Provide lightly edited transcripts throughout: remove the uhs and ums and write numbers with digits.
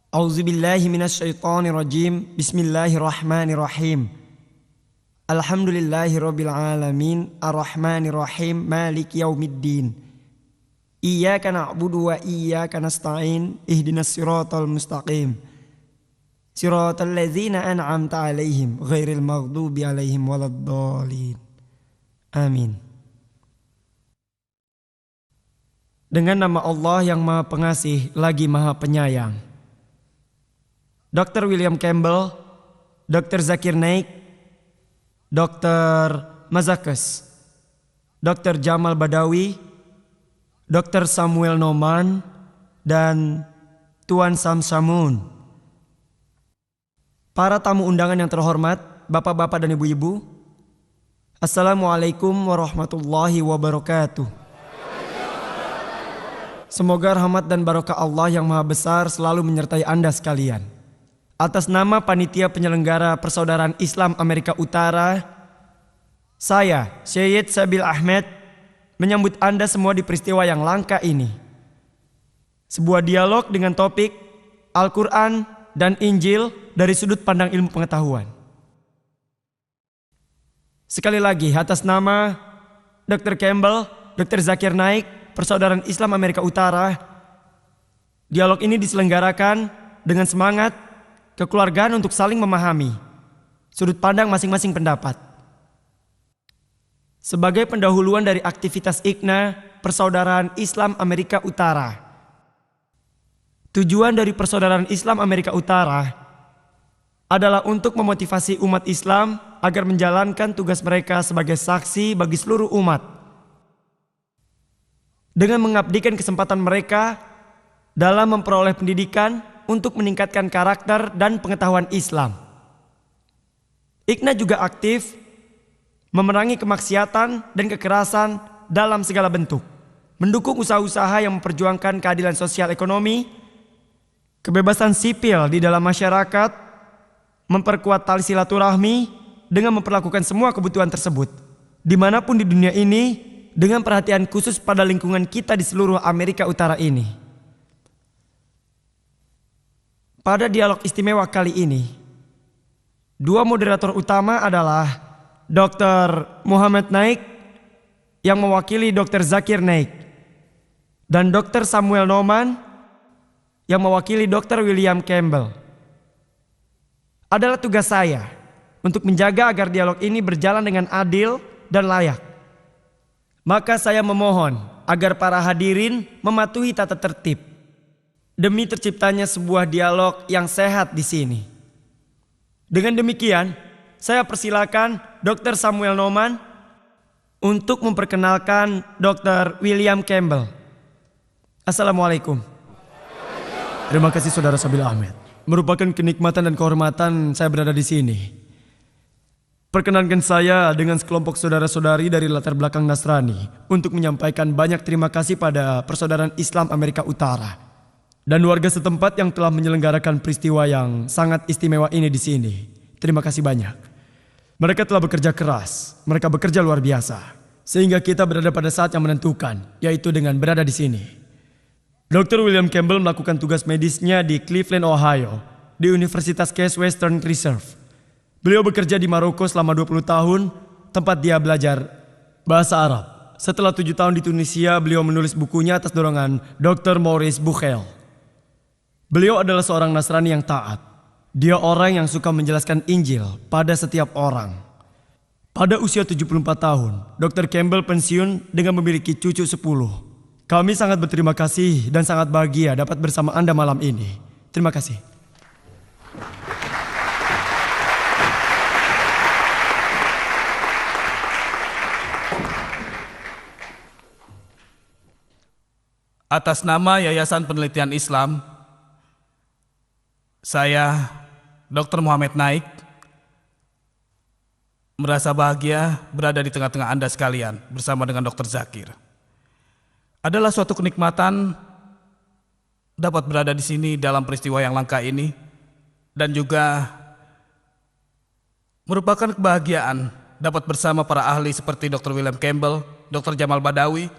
A'udzubillahi minasyaitonirrajim. Bismillahirrahmanirrahim. Alhamdulillahirabbil alamin, arrahmanirrahim, maliki yaumiddin. Iyyaka na'budu wa iyyaka nasta'in, ihdinas siratal mustaqim. Siratal ladzina an'amta 'alaihim, ghairil maghdubi 'alaihim waladdallin. Amin. Dengan nama Allah yang Maha Pengasih lagi Maha Penyayang. Dr. William Campbell, Dr. Zakir Naik, Dr. Mazakes, Dr. Jamal Badawi, Dr. Samuel Noman, dan Tuan Samsamun. Para tamu undangan yang terhormat, bapak-bapak dan ibu-ibu, Assalamualaikum warahmatullahi wabarakatuh. Semoga rahmat dan barokah Allah yang Maha Besar selalu menyertai Anda sekalian. Atas nama Panitia Penyelenggara Persaudaraan Islam Amerika Utara, saya, Syed Sabil Ahmed, menyambut Anda semua di peristiwa yang langka ini. Sebuah dialog dengan topik Al-Quran dan Injil dari sudut pandang ilmu pengetahuan. Sekali lagi, atas nama Dr. Campbell, Dr. Zakir Naik, Persaudaraan Islam Amerika Utara, dialog ini diselenggarakan dengan semangat kekeluargaan untuk saling memahami sudut pandang masing-masing pendapat. Sebagai pendahuluan dari aktivitas IKNA, Persaudaraan Islam Amerika Utara. Tujuan dari Persaudaraan Islam Amerika Utara adalah untuk memotivasi umat Islam agar menjalankan tugas mereka sebagai saksi bagi seluruh umat, dengan mengabdikan kesempatan mereka dalam memperoleh pendidikan untuk meningkatkan karakter dan pengetahuan Islam. IKNA juga aktif memerangi kemaksiatan dan kekerasan dalam segala bentuk, mendukung usaha-usaha yang memperjuangkan keadilan sosial ekonomi, kebebasan sipil di dalam masyarakat, memperkuat tali silaturahmi dengan memperlakukan semua kebutuhan tersebut dimanapun di dunia ini, dengan perhatian khusus pada lingkungan kita di seluruh Amerika Utara ini. Pada dialog istimewa kali ini, dua moderator utama adalah Dr. Muhammad Naik yang mewakili Dr. Zakir Naik dan Dr. Samuel Noman yang mewakili Dr. William Campbell. Adalah tugas saya untuk menjaga agar dialog ini berjalan dengan adil dan layak. Maka saya memohon agar para hadirin mematuhi tata tertib demi terciptanya sebuah dialog yang sehat di sini. Dengan demikian, saya persilakan Dr. Samuel Noman untuk memperkenalkan Dr. William Campbell. Assalamualaikum. Terima kasih Saudara Sabil Ahmed. Merupakan kenikmatan dan kehormatan saya berada di sini. Perkenankan saya dengan sekelompok saudara-saudari dari latar belakang Nasrani untuk menyampaikan banyak terima kasih pada Persaudaraan Islam Amerika Utara dan warga setempat yang telah menyelenggarakan peristiwa yang sangat istimewa ini di sini. Terima kasih banyak. Mereka telah bekerja keras, mereka bekerja luar biasa, sehingga kita berada pada saat yang menentukan, yaitu dengan berada di sini. Dr. William Campbell melakukan tugas medisnya di Cleveland, Ohio, di Universitas Case Western Reserve. Beliau bekerja di Maroko selama 20 tahun, tempat dia belajar bahasa Arab. Setelah 7 tahun di Tunisia, beliau menulis bukunya atas dorongan Dr. Maurice Buchel. Beliau adalah seorang Nasrani yang taat. Dia orang yang suka menjelaskan Injil pada setiap orang. Pada usia 74 tahun, Dr. Campbell pensiun dengan memiliki cucu 10. Kami sangat berterima kasih dan sangat bahagia dapat bersama Anda malam ini. Terima kasih. Atas nama Yayasan Penelitian Islam, saya, Dr. Muhammad Naik, merasa bahagia berada di tengah-tengah Anda sekalian bersama dengan Dr. Zakir. Adalah suatu kenikmatan dapat berada di sini dalam peristiwa yang langka ini, dan juga merupakan kebahagiaan dapat bersama para ahli seperti Dr. William Campbell, Dr. Jamal Badawi,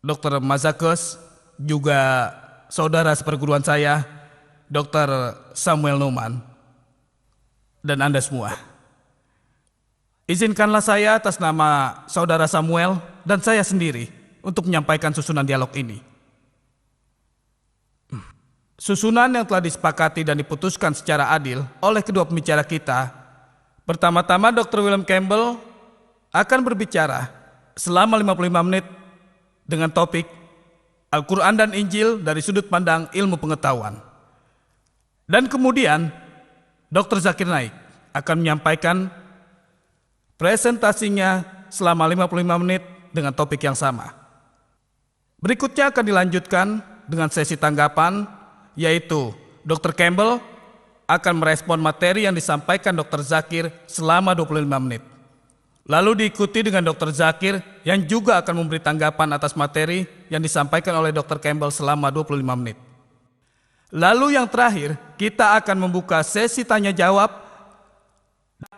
Dr. Mazakes, juga saudara seperguruan saya, Dr. Samuel Numan, dan Anda semua. Izinkanlah saya atas nama saudara Samuel dan saya sendiri untuk menyampaikan susunan dialog ini. Susunan yang telah disepakati dan diputuskan secara adil oleh kedua pembicara kita. Pertama-tama Dr. William Campbell akan berbicara selama 55 menit dengan topik Al-Quran dan Injil dari sudut pandang ilmu pengetahuan. Dan kemudian Dr. Zakir Naik akan menyampaikan presentasinya selama 55 menit dengan topik yang sama. Berikutnya akan dilanjutkan dengan sesi tanggapan, yaitu Dr. Campbell akan merespon materi yang disampaikan Dr. Zakir selama 25 menit. Lalu diikuti dengan Dr. Zakir yang juga akan memberi tanggapan atas materi yang disampaikan oleh Dr. Campbell selama 25 menit. Lalu yang terakhir, kita akan membuka sesi tanya jawab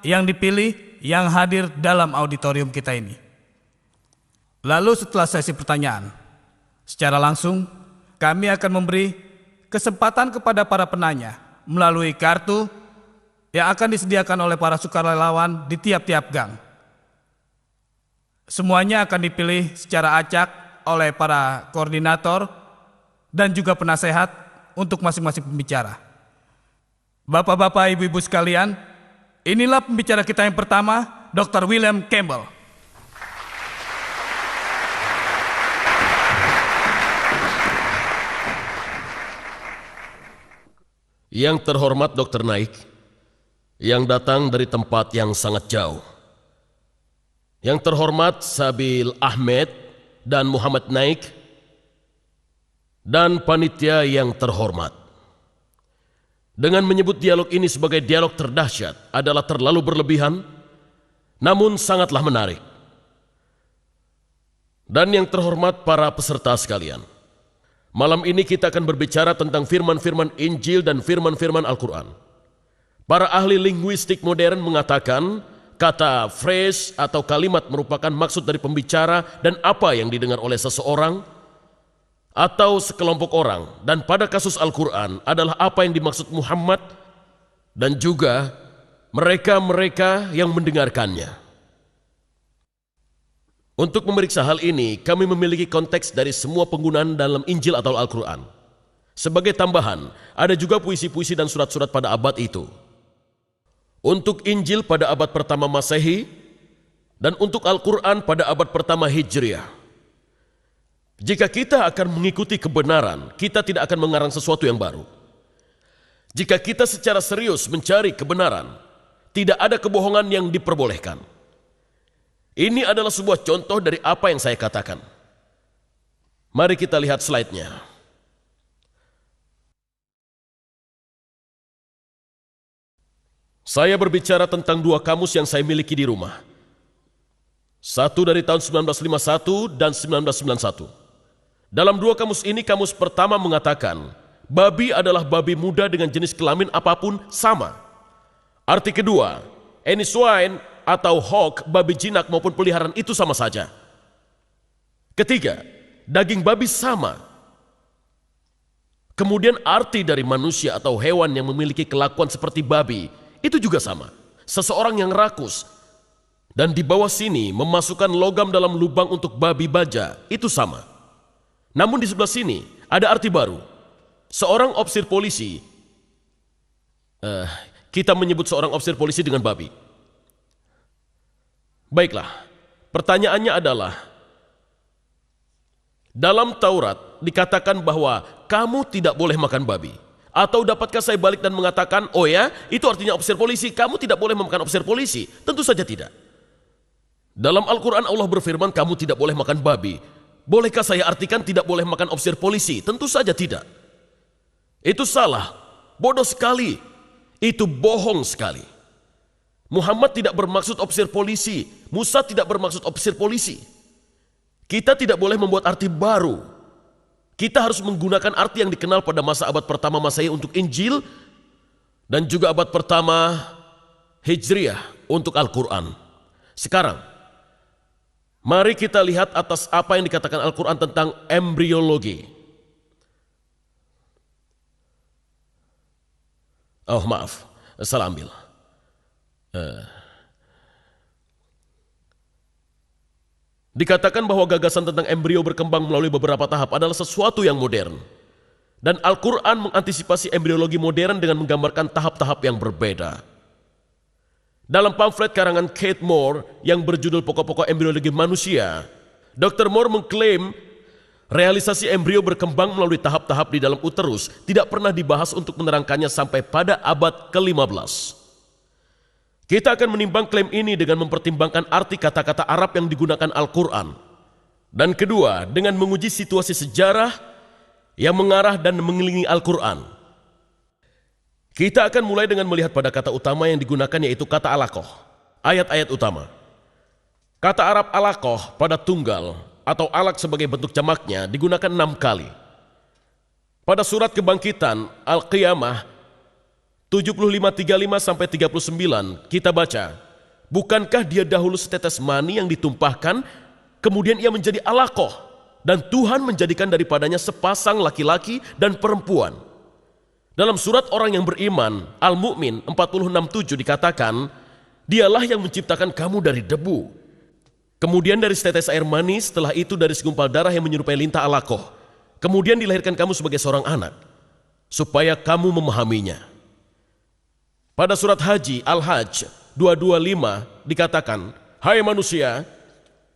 yang dipilih yang hadir dalam auditorium kita ini. Lalu setelah sesi pertanyaan, secara langsung kami akan memberi kesempatan kepada para penanya melalui kartu yang akan disediakan oleh para sukarelawan di tiap-tiap gang. Semuanya akan dipilih secara acak oleh para koordinator dan juga penasehat untuk masing-masing pembicara. Bapak-bapak, ibu-ibu sekalian, inilah pembicara kita yang pertama, Dr. William Campbell. Yang terhormat Dr. Naik, yang datang dari tempat yang sangat jauh. Yang terhormat Sabil Ahmed dan Muhammad Naik, dan panitia yang terhormat. Dengan menyebut dialog ini sebagai dialog terdahsyat adalah terlalu berlebihan, namun sangatlah menarik. Dan yang terhormat para peserta sekalian, malam ini kita akan berbicara tentang firman-firman Injil dan firman-firman Al-Quran. Para ahli linguistik modern mengatakan kata phrase atau kalimat merupakan maksud dari pembicara dan apa yang didengar oleh seseorang atau sekelompok orang, dan pada kasus Al-Quran adalah apa yang dimaksud Muhammad dan juga mereka-mereka yang mendengarkannya. Untuk memeriksa hal ini, kami memiliki konteks dari semua penggunaan dalam Injil atau Al-Quran. Sebagai tambahan, ada juga puisi-puisi dan surat-surat pada abad itu. Untuk Injil pada abad pertama Masehi dan untuk Al-Quran pada abad pertama Hijriah. Jika kita akan mengikuti kebenaran, kita tidak akan mengarang sesuatu yang baru. Jika kita secara serius mencari kebenaran, tidak ada kebohongan yang diperbolehkan. Ini adalah sebuah contoh dari apa yang saya katakan. Mari kita lihat slide-nya. Saya berbicara tentang dua kamus yang saya miliki di rumah. Satu dari tahun 1951 dan 1991. Dalam dua kamus ini, kamus pertama mengatakan, babi adalah babi muda dengan jenis kelamin apapun sama. Arti kedua, any swine atau hog, babi jinak maupun peliharaan itu sama saja. Ketiga, daging babi sama. Kemudian arti dari manusia atau hewan yang memiliki kelakuan seperti babi, itu juga sama. Seseorang yang rakus dan di bawah sini memasukkan logam dalam lubang untuk babi baja, itu sama. Namun di sebelah sini ada arti baru. Seorang opsir polisi, kita menyebut seorang opsir polisi dengan babi. Baiklah, pertanyaannya adalah, dalam Taurat dikatakan bahwa kamu tidak boleh makan babi. Atau dapatkah saya balik dan mengatakan, oh ya, itu artinya opsir polisi, kamu tidak boleh memakan opsir polisi? Tentu saja tidak. Dalam Al-Quran Allah berfirman, kamu tidak boleh makan babi. Bolehkah saya artikan tidak boleh makan opsir polisi? Tentu saja tidak. Itu salah, bodoh sekali, itu bohong sekali. Muhammad tidak bermaksud opsir polisi, Musa tidak bermaksud opsir polisi. Kita tidak boleh membuat arti baru. Kita harus menggunakan arti yang dikenal pada masa abad pertama Masehi untuk Injil dan juga abad pertama Hijriah untuk Al-Quran. Sekarang, mari kita lihat atas apa yang dikatakan Al-Quran tentang embriologi. Oh maaf, salah ambil. Dikatakan bahwa gagasan tentang embrio berkembang melalui beberapa tahap adalah sesuatu yang modern. Dan Al-Quran mengantisipasi embriologi modern dengan menggambarkan tahap-tahap yang berbeda. Dalam pamflet karangan Kate Moore yang berjudul Pokok-pokok Embriologi Manusia, Dr. Moore mengklaim realisasi embrio berkembang melalui tahap-tahap di dalam uterus tidak pernah dibahas untuk menerangkannya sampai pada abad ke-15. Kita akan menimbang klaim ini dengan mempertimbangkan arti kata-kata Arab yang digunakan Al-Quran. Dan kedua, dengan menguji situasi sejarah yang mengarah dan mengelilingi Al-Quran. Kita akan mulai dengan melihat pada kata utama yang digunakan, yaitu kata alaqah, ayat-ayat utama. Kata Arab alaqah pada tunggal atau alaq sebagai bentuk jamaknya digunakan 6 kali. Pada surat Kebangkitan Al-Qiyamah 75:35 sampai 39 kita baca, bukankah dia dahulu setetes mani yang ditumpahkan, kemudian ia menjadi alaqah, dan Tuhan menjadikan daripadanya sepasang laki-laki dan perempuan. Dalam surat orang yang beriman, Al-Mu'min 46:7 dikatakan, dialah yang menciptakan kamu dari debu. Kemudian dari setetes air mani, setelah itu dari segumpal darah yang menyerupai lintah alaqah. Kemudian dilahirkan kamu sebagai seorang anak, supaya kamu memahaminya. Pada surat Haji, Al-Hajj 225 dikatakan, hai manusia,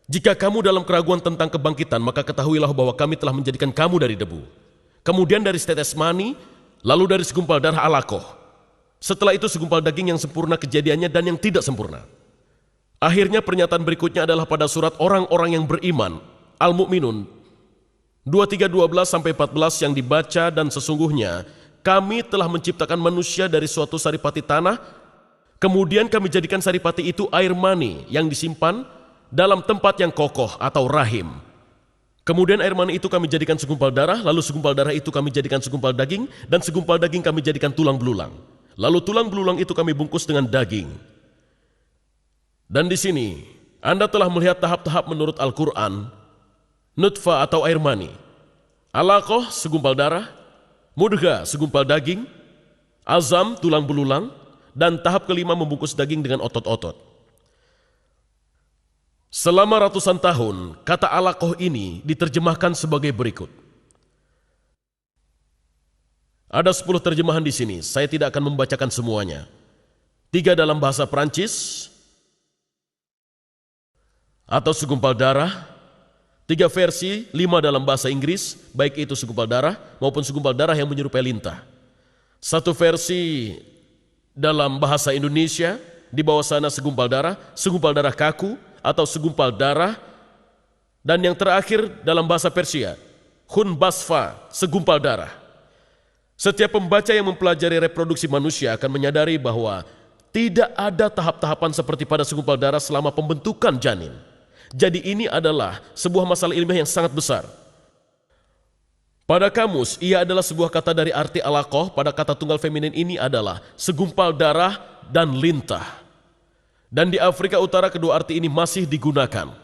jika kamu dalam keraguan tentang kebangkitan, maka ketahuilah bahwa kami telah menjadikan kamu dari debu. Kemudian dari setetes mani, lalu dari segumpal darah alaqah. Setelah itu segumpal daging yang sempurna kejadiannya dan yang tidak sempurna. Akhirnya pernyataan berikutnya adalah pada surat orang-orang yang beriman, Al-Mu'minun 23:12 sampai 14 yang dibaca, dan sesungguhnya kami telah menciptakan manusia dari suatu saripati tanah, kemudian kami jadikan saripati itu air mani yang disimpan dalam tempat yang kokoh atau rahim. Kemudian air mani itu kami jadikan segumpal darah, lalu segumpal darah itu kami jadikan segumpal daging, dan segumpal daging kami jadikan tulang belulang. Lalu tulang belulang itu kami bungkus dengan daging. Dan di sini Anda telah melihat tahap-tahap menurut Al-Quran. Nutfah atau air mani, alaqah segumpal darah, mudghah segumpal daging, azam tulang belulang, dan tahap kelima membungkus daging dengan otot-otot. Selama ratusan tahun, kata alaqah ini diterjemahkan sebagai berikut. Ada 10 terjemahan di sini, saya tidak akan membacakan semuanya. 3 dalam bahasa Prancis, atau segumpal darah, 3 versi, 5 dalam bahasa Inggris, baik itu segumpal darah maupun segumpal darah yang menyerupai lintah. 1 versi dalam bahasa Indonesia, di bawah sana segumpal darah kaku, atau segumpal darah, dan yang terakhir dalam bahasa Persia, khun basfa, segumpal darah. Setiap pembaca yang mempelajari reproduksi manusia akan menyadari bahwa tidak ada tahap-tahapan seperti pada segumpal darah selama pembentukan janin. Jadi ini adalah sebuah masalah ilmiah yang sangat besar. Pada kamus, ia adalah sebuah kata dari arti alaqah. Pada kata tunggal feminin ini adalah segumpal darah dan lintah. Dan di Afrika Utara kedua arti ini masih digunakan.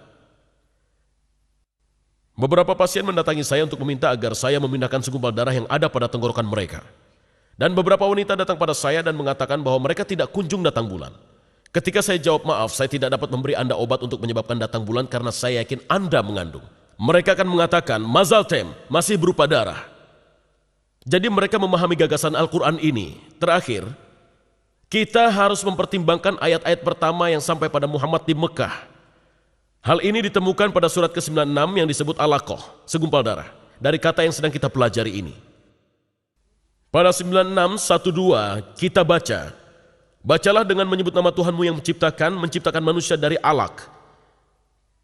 Beberapa pasien mendatangi saya untuk meminta agar saya memindahkan segumpal darah yang ada pada tenggorokan mereka. Dan beberapa wanita datang pada saya dan mengatakan bahwa mereka tidak kunjung datang bulan. Ketika saya jawab maaf, saya tidak dapat memberi Anda obat untuk menyebabkan datang bulan karena saya yakin Anda mengandung. Mereka akan mengatakan, mazal tem, masih berupa darah. Jadi mereka memahami gagasan Al-Quran ini. Terakhir, kita harus mempertimbangkan ayat-ayat pertama yang sampai pada Muhammad di Mekah. Hal ini ditemukan pada surat ke-96 yang disebut alaqah, segumpal darah, dari kata yang sedang kita pelajari ini. Pada 96:12 kita baca, bacalah dengan menyebut nama Tuhanmu yang menciptakan manusia dari alaq.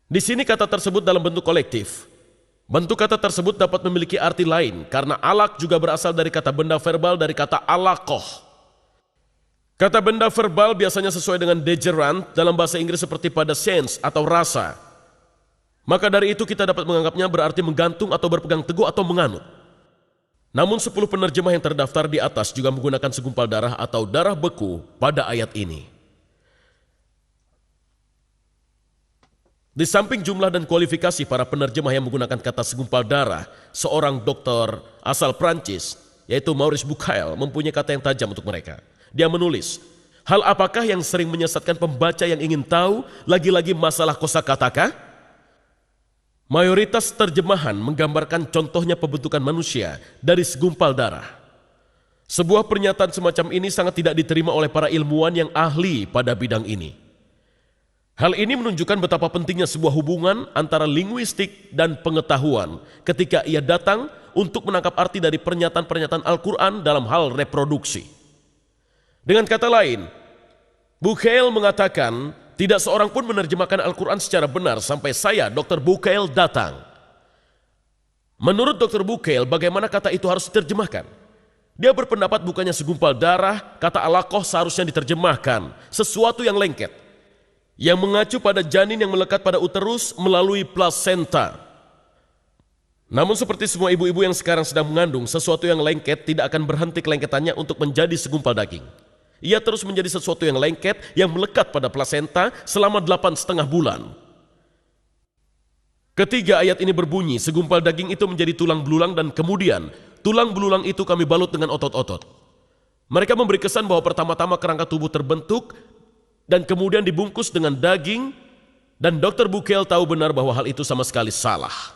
Di sini kata tersebut dalam bentuk kolektif. Bentuk kata tersebut dapat memiliki arti lain, karena alaq juga berasal dari kata benda verbal dari kata alaqah. Kata benda verbal biasanya sesuai dengan degerant dalam bahasa Inggris seperti pada sense atau rasa. Maka dari itu kita dapat menganggapnya berarti menggantung atau berpegang teguh atau menganut. Namun 10 penerjemah yang terdaftar di atas juga menggunakan segumpal darah atau darah beku pada ayat ini. Di samping jumlah dan kualifikasi para penerjemah yang menggunakan kata segumpal darah, seorang dokter asal Prancis, yaitu Maurice Bucaille, mempunyai kata yang tajam untuk mereka. Dia menulis, hal apakah yang sering menyesatkan pembaca yang ingin tahu, lagi-lagi masalah kosakata? Mayoritas terjemahan menggambarkan contohnya pembentukan manusia dari segumpal darah. Sebuah pernyataan semacam ini sangat tidak diterima oleh para ilmuwan yang ahli pada bidang ini. Hal ini menunjukkan betapa pentingnya sebuah hubungan antara linguistik dan pengetahuan ketika ia datang untuk menangkap arti dari pernyataan-pernyataan Al-Quran dalam hal reproduksi. Dengan kata lain, Bucaille mengatakan tidak seorang pun menerjemahkan Al-Quran secara benar sampai saya, Dr. Bucaille, datang. Menurut Dr. Bucaille, bagaimana kata itu harus diterjemahkan? Dia berpendapat bukannya segumpal darah, kata alaqah seharusnya diterjemahkan sesuatu yang lengket, yang mengacu pada janin yang melekat pada uterus melalui plasenta. Namun seperti semua ibu-ibu yang sekarang sedang mengandung, sesuatu yang lengket tidak akan berhenti kelengketannya untuk menjadi segumpal daging. Ia terus menjadi sesuatu yang lengket yang melekat pada plasenta selama 8,5 bulan. Ketiga ayat ini berbunyi, segumpal daging itu menjadi tulang belulang dan kemudian tulang belulang itu kami balut dengan otot-otot. Mereka memberi kesan bahwa pertama-tama kerangka tubuh terbentuk dan kemudian dibungkus dengan daging, dan Dr. Bucaille tahu benar bahwa hal itu sama sekali salah.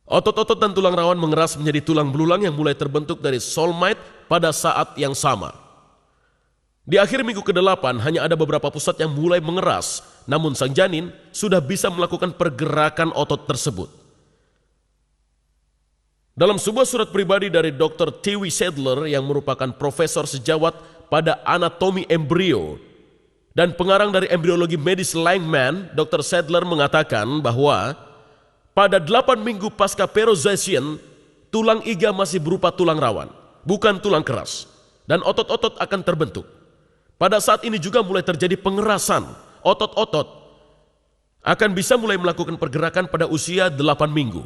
Otot-otot dan tulang rawan mengeras menjadi tulang belulang yang mulai terbentuk dari soulmate pada saat yang sama. Di akhir minggu ke-8 hanya ada beberapa pusat yang mulai mengeras, namun sang janin sudah bisa melakukan pergerakan otot tersebut. Dalam sebuah surat pribadi dari Dr. T.W. Sadler yang merupakan profesor sejawat pada anatomi embrio dan pengarang dari embriologi medis Langman, Dr. Sadler mengatakan bahwa pada 8 minggu pasca peroxation, tulang iga masih berupa tulang rawan, bukan tulang keras, dan otot-otot akan terbentuk. Pada saat ini juga mulai terjadi pengerasan, otot-otot akan bisa mulai melakukan pergerakan pada usia 8 minggu.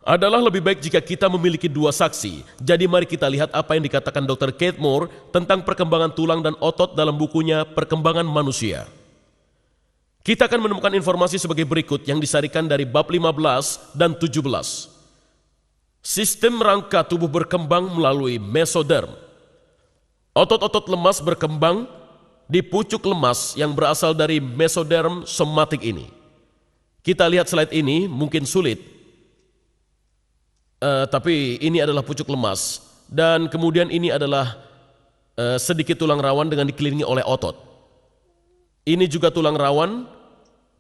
Adalah lebih baik jika kita memiliki 2 saksi. Jadi mari kita lihat apa yang dikatakan Dr. Kate Moore tentang perkembangan tulang dan otot dalam bukunya Perkembangan Manusia. Kita akan menemukan informasi sebagai berikut yang disarikan dari bab 15 dan 17. Sistem rangka tubuh berkembang melalui mesoderm. Otot-otot lemas berkembang di pucuk lemas yang berasal dari mesoderm somatik ini. Kita lihat slide ini, mungkin sulit. Tapi ini adalah pucuk lemas, dan kemudian ini adalah sedikit tulang rawan dengan dikelilingi oleh otot. Ini juga tulang rawan,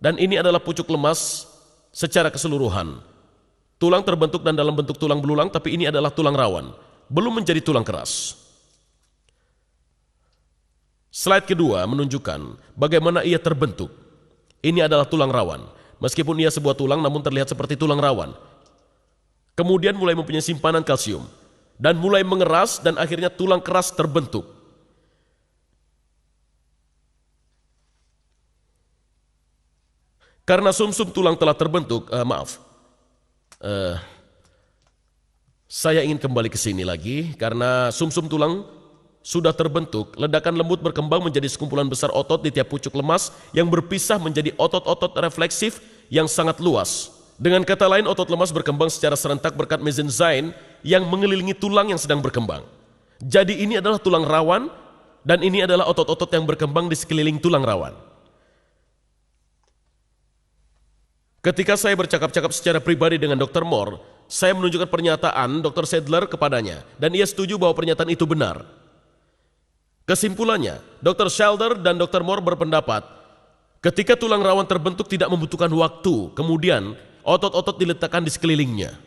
dan ini adalah pucuk lemas secara keseluruhan. Tulang terbentuk dan dalam bentuk tulang belulang, tapi ini adalah tulang rawan, belum menjadi tulang keras. Slide kedua menunjukkan bagaimana ia terbentuk. Ini adalah tulang rawan. Meskipun ia sebuah tulang, namun terlihat seperti tulang rawan. Kemudian mulai mempunyai simpanan kalsium dan mulai mengeras dan akhirnya tulang keras terbentuk. Karena sumsum tulang telah terbentuk, saya ingin kembali ke sini lagi karena sumsum tulang sudah terbentuk. Ledakan lembut berkembang menjadi sekumpulan besar otot di tiap pucuk lemas yang berpisah menjadi otot-otot refleksif yang sangat luas. Dengan kata lain, otot lemas berkembang secara serentak berkat mesenzyme yang mengelilingi tulang yang sedang berkembang. Jadi ini adalah tulang rawan dan ini adalah otot-otot yang berkembang di sekeliling tulang rawan. Ketika saya bercakap-cakap secara pribadi dengan Dr. Moore, saya menunjukkan pernyataan Dr. Sadler kepadanya dan ia setuju bahwa pernyataan itu benar. Kesimpulannya, Dr. Sadler dan Dr. Moore berpendapat ketika tulang rawan terbentuk tidak membutuhkan waktu, kemudian otot-otot diletakkan di sekelilingnya.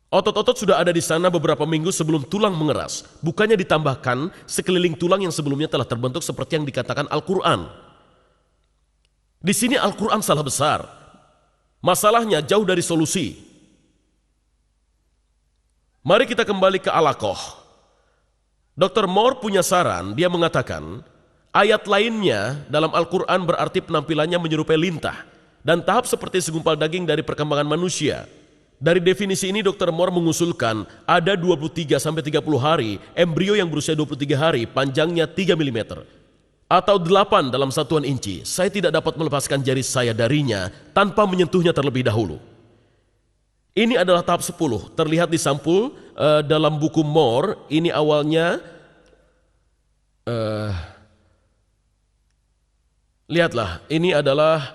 Otot-otot sudah ada di sana beberapa minggu sebelum tulang mengeras, bukannya ditambahkan sekeliling tulang yang sebelumnya telah terbentuk seperti yang dikatakan Al-Quran. Di sini Al-Quran salah besar. Masalahnya jauh dari solusi. Mari kita kembali ke alaqah. Dr. Moore punya saran, dia mengatakan ayat lainnya dalam Al-Quran berarti penampilannya menyerupai lintah dan tahap seperti segumpal daging dari perkembangan manusia. Dari definisi ini Dr. Moore mengusulkan ada 23-30 hari embrio yang berusia 23 hari, panjangnya 3 mm atau 8 dalam satuan inci. Saya tidak dapat melepaskan jari saya darinya tanpa menyentuhnya terlebih dahulu. Ini adalah tahap 10, terlihat di sampul dalam buku Moore. Ini awalnya, lihatlah, ini adalah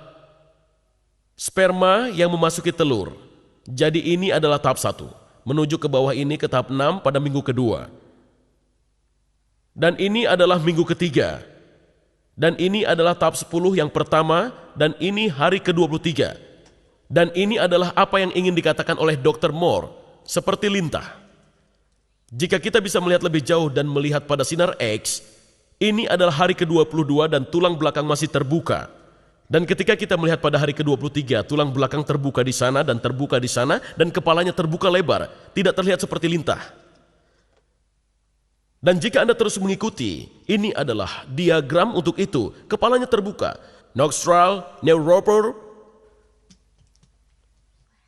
sperma yang memasuki telur. Jadi ini adalah tahap 1. Menuju ke bawah ini ke tahap 6 pada minggu kedua. Dan ini adalah minggu ketiga. Dan ini adalah tahap 10 yang pertama, dan ini hari ke-23. Dan ini adalah apa yang ingin dikatakan oleh Dr. Moore, seperti lintah. Jika kita bisa melihat lebih jauh dan melihat pada sinar X, ini adalah hari ke-22 dan tulang belakang masih terbuka. Dan ketika kita melihat pada hari ke-23, tulang belakang terbuka di sana dan terbuka di sana, dan kepalanya terbuka lebar, tidak terlihat seperti lintah. Dan jika Anda terus mengikuti, ini adalah diagram untuk itu. Kepalanya terbuka, nostril, neuroper,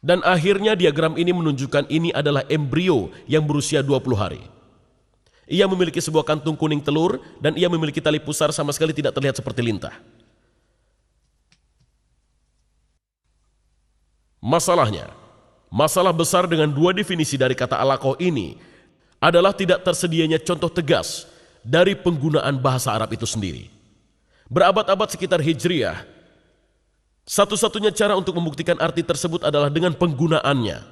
dan akhirnya diagram ini menunjukkan ini adalah embrio yang berusia 20 hari. Ia memiliki sebuah kantung kuning telur dan ia memiliki tali pusar sama sekali tidak terlihat seperti lintah. Masalahnya, masalah besar dengan dua definisi dari kata alaqah ini adalah tidak tersedianya contoh tegas dari penggunaan bahasa Arab itu sendiri. Berabad-abad sekitar Hijriah, satu-satunya cara untuk membuktikan arti tersebut adalah dengan penggunaannya.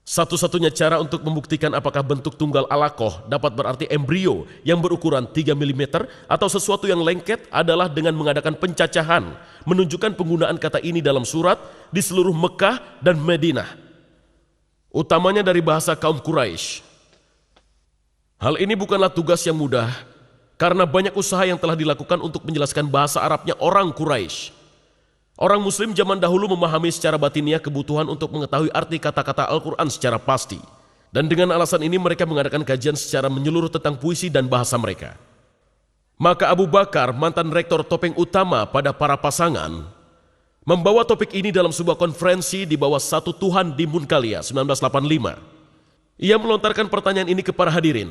Satu-satunya cara untuk membuktikan apakah bentuk tunggal alaqah dapat berarti embrio yang berukuran 3 mm atau sesuatu yang lengket adalah dengan mengadakan pencacahan, menunjukkan penggunaan kata ini dalam surat di seluruh Mekah dan Madinah, utamanya dari bahasa kaum Quraisy. Hal ini bukanlah tugas yang mudah karena banyak usaha yang telah dilakukan untuk menjelaskan bahasa Arabnya orang Quraisy. Orang Muslim zaman dahulu memahami secara batiniah kebutuhan untuk mengetahui arti kata-kata Al-Quran secara pasti. Dan dengan alasan ini mereka mengadakan kajian secara menyeluruh tentang puisi dan bahasa mereka. Maka Abu Bakar, mantan rektor topeng utama pada para pasangan, membawa topik ini dalam sebuah konferensi di bawah Satu Tuhan di Munkalia 1985. Ia melontarkan pertanyaan ini kepada hadirin.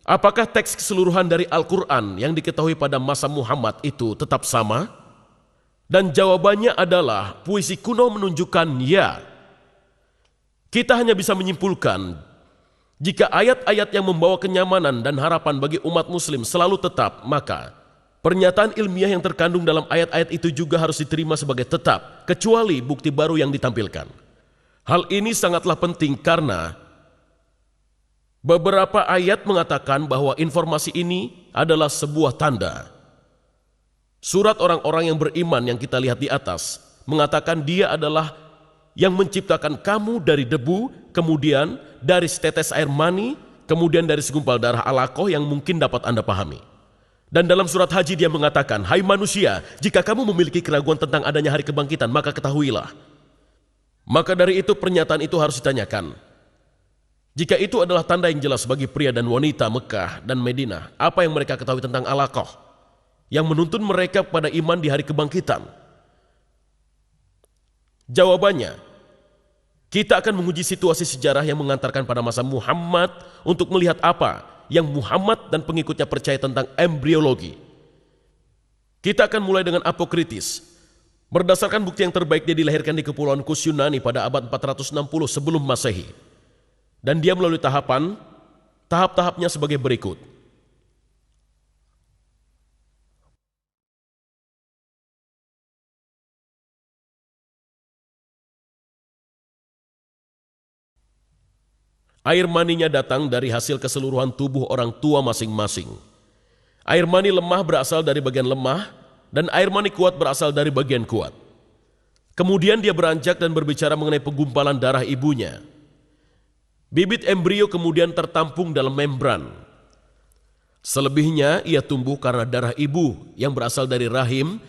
Apakah teks keseluruhan dari Al-Quran yang diketahui pada masa Muhammad itu tetap sama? Dan jawabannya adalah puisi kuno menunjukkan ya. Kita hanya bisa menyimpulkan jika ayat-ayat yang membawa kenyamanan dan harapan bagi umat muslim selalu tetap, maka pernyataan ilmiah yang terkandung dalam ayat-ayat itu juga harus diterima sebagai tetap, kecuali bukti baru yang ditampilkan. Hal ini sangatlah penting karena beberapa ayat mengatakan bahwa informasi ini adalah sebuah tanda. Surat orang-orang yang beriman yang kita lihat di atas mengatakan dia adalah yang menciptakan kamu dari debu, kemudian dari setetes air mani, kemudian dari segumpal darah alaqah yang mungkin dapat Anda pahami. Dan dalam surat Haji dia mengatakan, hai manusia, jika kamu memiliki keraguan tentang adanya hari kebangkitan, maka ketahuilah. Maka dari itu pernyataan itu harus ditanyakan. Jika itu adalah tanda yang jelas bagi pria dan wanita Mekah dan Madinah, apa yang mereka ketahui tentang alaqah yang menuntun mereka pada iman di hari kebangkitan? Jawabannya, kita akan menguji situasi sejarah yang mengantarkan pada masa Muhammad untuk melihat apa yang Muhammad dan pengikutnya percaya tentang embriologi. Kita akan mulai dengan Apokritis. Berdasarkan bukti yang terbaik, dia dilahirkan di Kepulauan Kus Yunani pada abad 460 sebelum Masehi. Dan dia melalui tahap-tahapnya sebagai berikut. Air maninya datang dari hasil keseluruhan tubuh orang tua masing-masing. Air mani lemah berasal dari bagian lemah, dan air mani kuat berasal dari bagian kuat. Kemudian dia beranjak dan berbicara mengenai penggumpalan darah ibunya. Bibit embrio kemudian tertampung dalam membran. Selebihnya ia tumbuh karena darah ibu yang berasal dari rahim.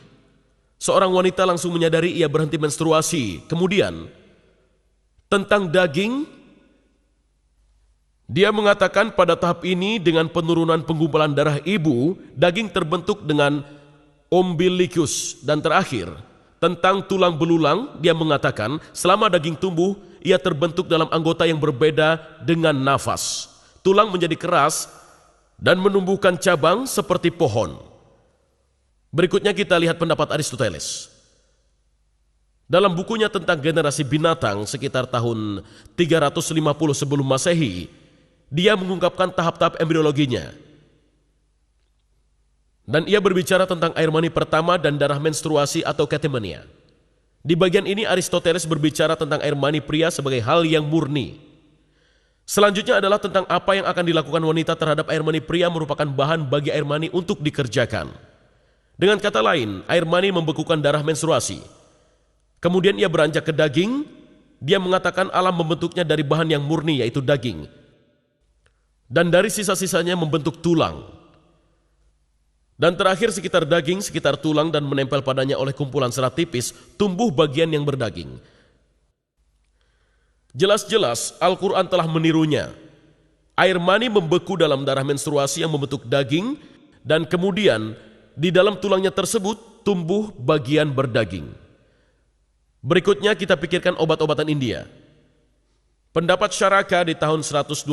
Seorang wanita langsung menyadari ia berhenti menstruasi. Kemudian, tentang daging, dia mengatakan pada tahap ini dengan penurunan penggumpalan darah ibu, daging terbentuk dengan umbilicus. Dan terakhir, tentang tulang belulang, dia mengatakan selama daging tumbuh, ia terbentuk dalam anggota yang berbeda dengan nafas. Tulang menjadi keras dan menumbuhkan cabang seperti pohon. Berikutnya kita lihat pendapat Aristoteles. Dalam bukunya tentang generasi binatang sekitar tahun 350 sebelum Masehi, dia mengungkapkan tahap-tahap embriologinya. Dan ia berbicara tentang air mani pertama dan darah menstruasi atau katemenia. Di bagian ini Aristoteles berbicara tentang air mani pria sebagai hal yang murni. Selanjutnya adalah tentang apa yang akan dilakukan wanita terhadap air mani pria merupakan bahan bagi air mani untuk dikerjakan. Dengan kata lain, air mani membekukan darah menstruasi. Kemudian ia beranjak ke daging. Dia mengatakan alam membentuknya dari bahan yang murni yaitu daging. Dan dari sisa-sisanya membentuk tulang. Dan terakhir sekitar daging, sekitar tulang dan menempel padanya oleh kumpulan serat tipis, tumbuh bagian yang berdaging. Jelas-jelas Al-Quran telah menirunya. Air mani membeku dalam darah menstruasi yang membentuk daging, dan kemudian di dalam tulangnya tersebut tumbuh bagian berdaging. Berikutnya kita pikirkan obat-obatan India. Pendapat Syaraka di tahun 123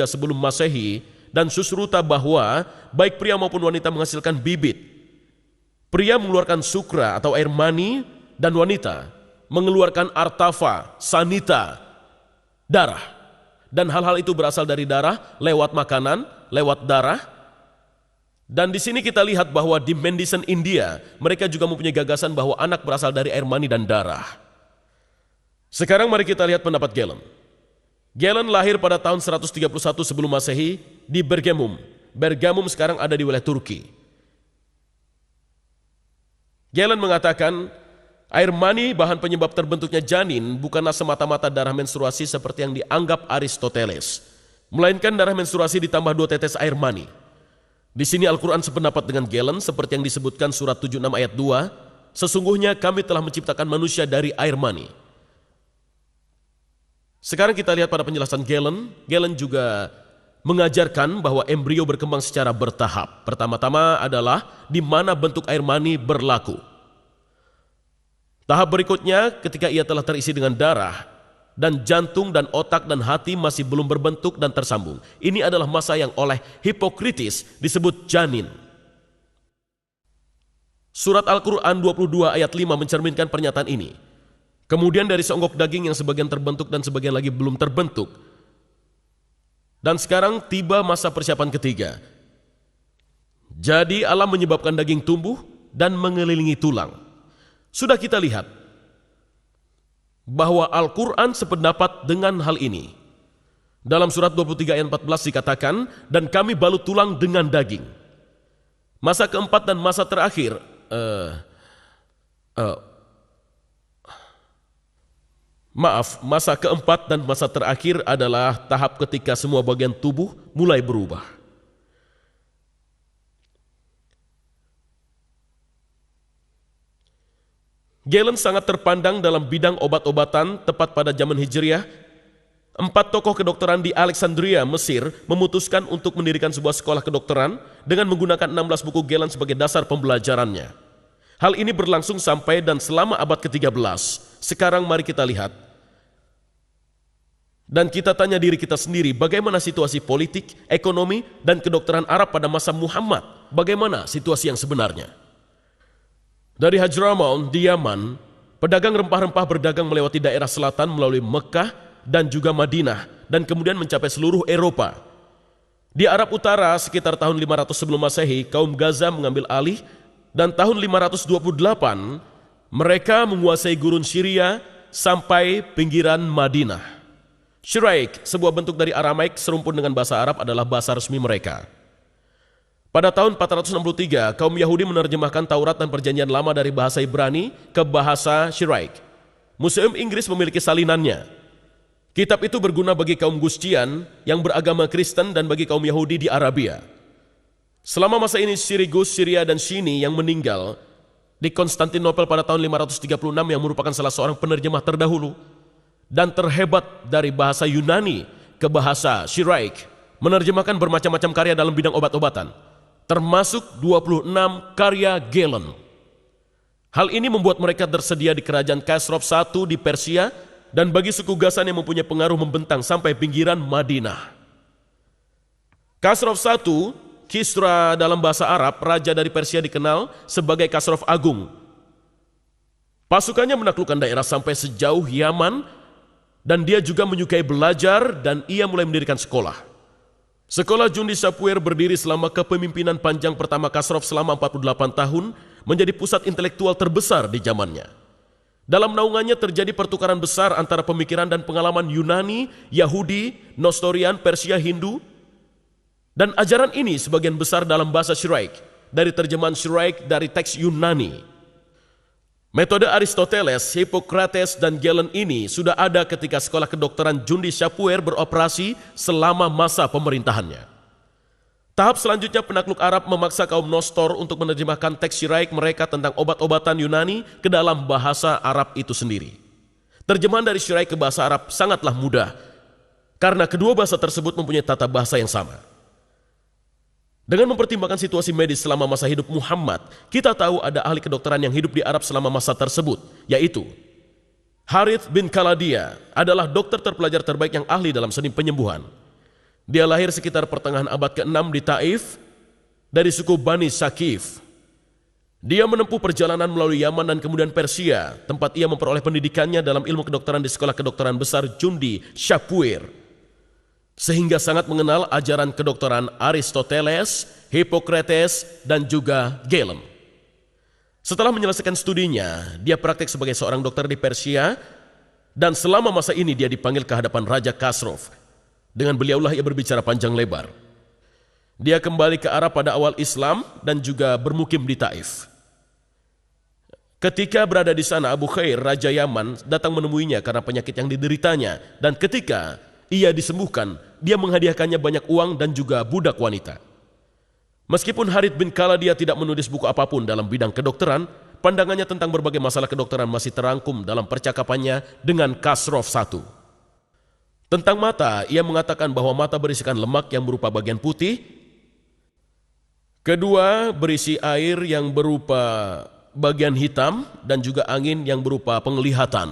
sebelum Masehi dan Susruta bahwa baik pria maupun wanita menghasilkan bibit. Pria mengeluarkan sukra atau air mani dan wanita mengeluarkan artafa, sanita, darah. Dan hal-hal itu berasal dari darah, lewat makanan, lewat darah. Dan di sini kita lihat bahwa di Mendicant India, mereka juga mempunyai gagasan bahwa anak berasal dari air mani dan darah. Sekarang mari kita lihat pendapat Galen. Galen lahir pada tahun 131 sebelum Masehi di Bergamum. Bergamum sekarang ada di wilayah Turki. Galen mengatakan, air mani bahan penyebab terbentuknya janin bukanlah semata-mata darah menstruasi seperti yang dianggap Aristoteles, melainkan darah menstruasi ditambah 2 tetes air mani. Di sini Al-Quran sependapat dengan Galen seperti yang disebutkan surat 76 ayat 2, sesungguhnya kami telah menciptakan manusia dari air mani. Sekarang kita lihat pada penjelasan Galen. Galen juga mengajarkan bahwa embrio berkembang secara bertahap. Pertama-tama adalah di mana bentuk air mani berlaku. Tahap berikutnya ketika ia telah terisi dengan darah, dan jantung dan otak dan hati masih belum berbentuk dan tersambung. Ini adalah masa yang oleh Hippocrates disebut janin. Surat Al-Quran 22 ayat 5 mencerminkan pernyataan ini. Kemudian dari seonggok daging yang sebagian terbentuk dan sebagian lagi belum terbentuk. Dan sekarang tiba masa persiapan ketiga. Jadi Allah menyebabkan daging tumbuh dan mengelilingi tulang. Sudah kita lihat bahwa Al-Quran sependapat dengan hal ini. Dalam surat 23 ayat 14 dikatakan, dan kami balut tulang dengan daging. Masa keempat dan masa terakhir, masa keempat dan masa terakhir adalah tahap ketika semua bagian tubuh mulai berubah. Galen sangat terpandang dalam bidang obat-obatan tepat pada zaman Hijriah. 4 tokoh kedokteran di Alexandria, Mesir memutuskan untuk mendirikan sebuah sekolah kedokteran dengan menggunakan 16 buku Galen sebagai dasar pembelajarannya. Hal ini berlangsung sampai dan selama abad ke-13. Sekarang mari kita lihat. Dan kita tanya diri kita sendiri, bagaimana situasi politik, ekonomi, dan kedokteran Arab pada masa Muhammad? Bagaimana situasi yang sebenarnya? Dari Hadramaut di Yaman, pedagang rempah-rempah berdagang melewati daerah selatan melalui Mekah dan juga Madinah dan kemudian mencapai seluruh Eropa. Di Arab Utara sekitar tahun 500 sebelum Masehi, kaum Gaza mengambil alih dan tahun 528 mereka menguasai gurun Syria sampai pinggiran Madinah. Shiraik, sebuah bentuk dari Aramaik serumpun dengan bahasa Arab, adalah bahasa resmi mereka. Pada tahun 463, kaum Yahudi menerjemahkan Taurat dan Perjanjian Lama dari bahasa Ibrani ke bahasa Shiraik. Museum Inggris memiliki salinannya. Kitab itu berguna bagi kaum Gustian yang beragama Kristen dan bagi kaum Yahudi di Arabia. Selama masa ini Sirigus, Syria, dan Shini yang meninggal di Konstantinopel pada tahun 536 yang merupakan salah seorang penerjemah terdahulu dan terhebat dari bahasa Yunani ke bahasa Shiraik, menerjemahkan bermacam-macam karya dalam bidang obat-obatan, termasuk 26 karya Galen. Hal ini membuat mereka tersedia di kerajaan Khosrow I di Persia dan bagi suku Ghassan yang mempunyai pengaruh membentang sampai pinggiran Madinah. Khosrow I, Kisra dalam bahasa Arab, raja dari Persia, dikenal sebagai Khosrow Agung. Pasukannya menaklukkan daerah sampai sejauh Yaman, dan dia juga menyukai belajar dan ia mulai mendirikan sekolah. Sekolah Jundi Shapur berdiri selama kepemimpinan panjang pertama Khosrow selama 48 tahun, menjadi pusat intelektual terbesar di zamannya. Dalam naungannya terjadi pertukaran besar antara pemikiran dan pengalaman Yunani, Yahudi, Nestorian, Persia, Hindu, dan ajaran ini sebagian besar dalam bahasa Syiraik, dari terjemahan Syiraik dari teks Yunani. Metode Aristoteles, Hippocrates, dan Galen ini sudah ada ketika sekolah kedokteran Jundi Shapur beroperasi selama masa pemerintahannya. Tahap selanjutnya penakluk Arab memaksa kaum Nostor untuk menerjemahkan teks Syiraik mereka tentang obat-obatan Yunani ke dalam bahasa Arab itu sendiri. Terjemahan dari Syiraik ke bahasa Arab sangatlah mudah, karena kedua bahasa tersebut mempunyai tata bahasa yang sama. Dengan mempertimbangkan situasi medis selama masa hidup Muhammad, kita tahu ada ahli kedokteran yang hidup di Arab selama masa tersebut, yaitu Harith bin Khaladia adalah dokter terpelajar terbaik yang ahli dalam seni penyembuhan. Dia lahir sekitar pertengahan abad ke-6 di Taif dari suku Bani Saqif. Dia menempuh perjalanan melalui Yaman dan kemudian Persia, tempat ia memperoleh pendidikannya dalam ilmu kedokteran di sekolah kedokteran besar Jundi Shapur, sehingga sangat mengenal ajaran kedokteran Aristoteles, Hippocrates, dan juga Galen. Setelah menyelesaikan studinya, dia praktek sebagai seorang dokter di Persia, dan selama masa ini dia dipanggil ke hadapan Raja Khosrow. Dengan beliaulah ia berbicara panjang lebar. Dia kembali ke Arab pada awal Islam dan juga bermukim di Taif. Ketika berada di sana, Abu Khair, Raja Yaman, datang menemuinya karena penyakit yang dideritanya, dan ketika ia disembuhkan, dia menghadiahkannya banyak uang dan juga budak wanita. Meskipun Harith bin Khaladia tidak menulis buku apapun dalam bidang kedokteran, pandangannya tentang berbagai masalah kedokteran masih terangkum dalam percakapannya dengan Khosrow I. Tentang mata, ia mengatakan bahwa mata berisikan lemak yang berupa bagian putih, kedua berisi air yang berupa bagian hitam, dan juga angin yang berupa penglihatan.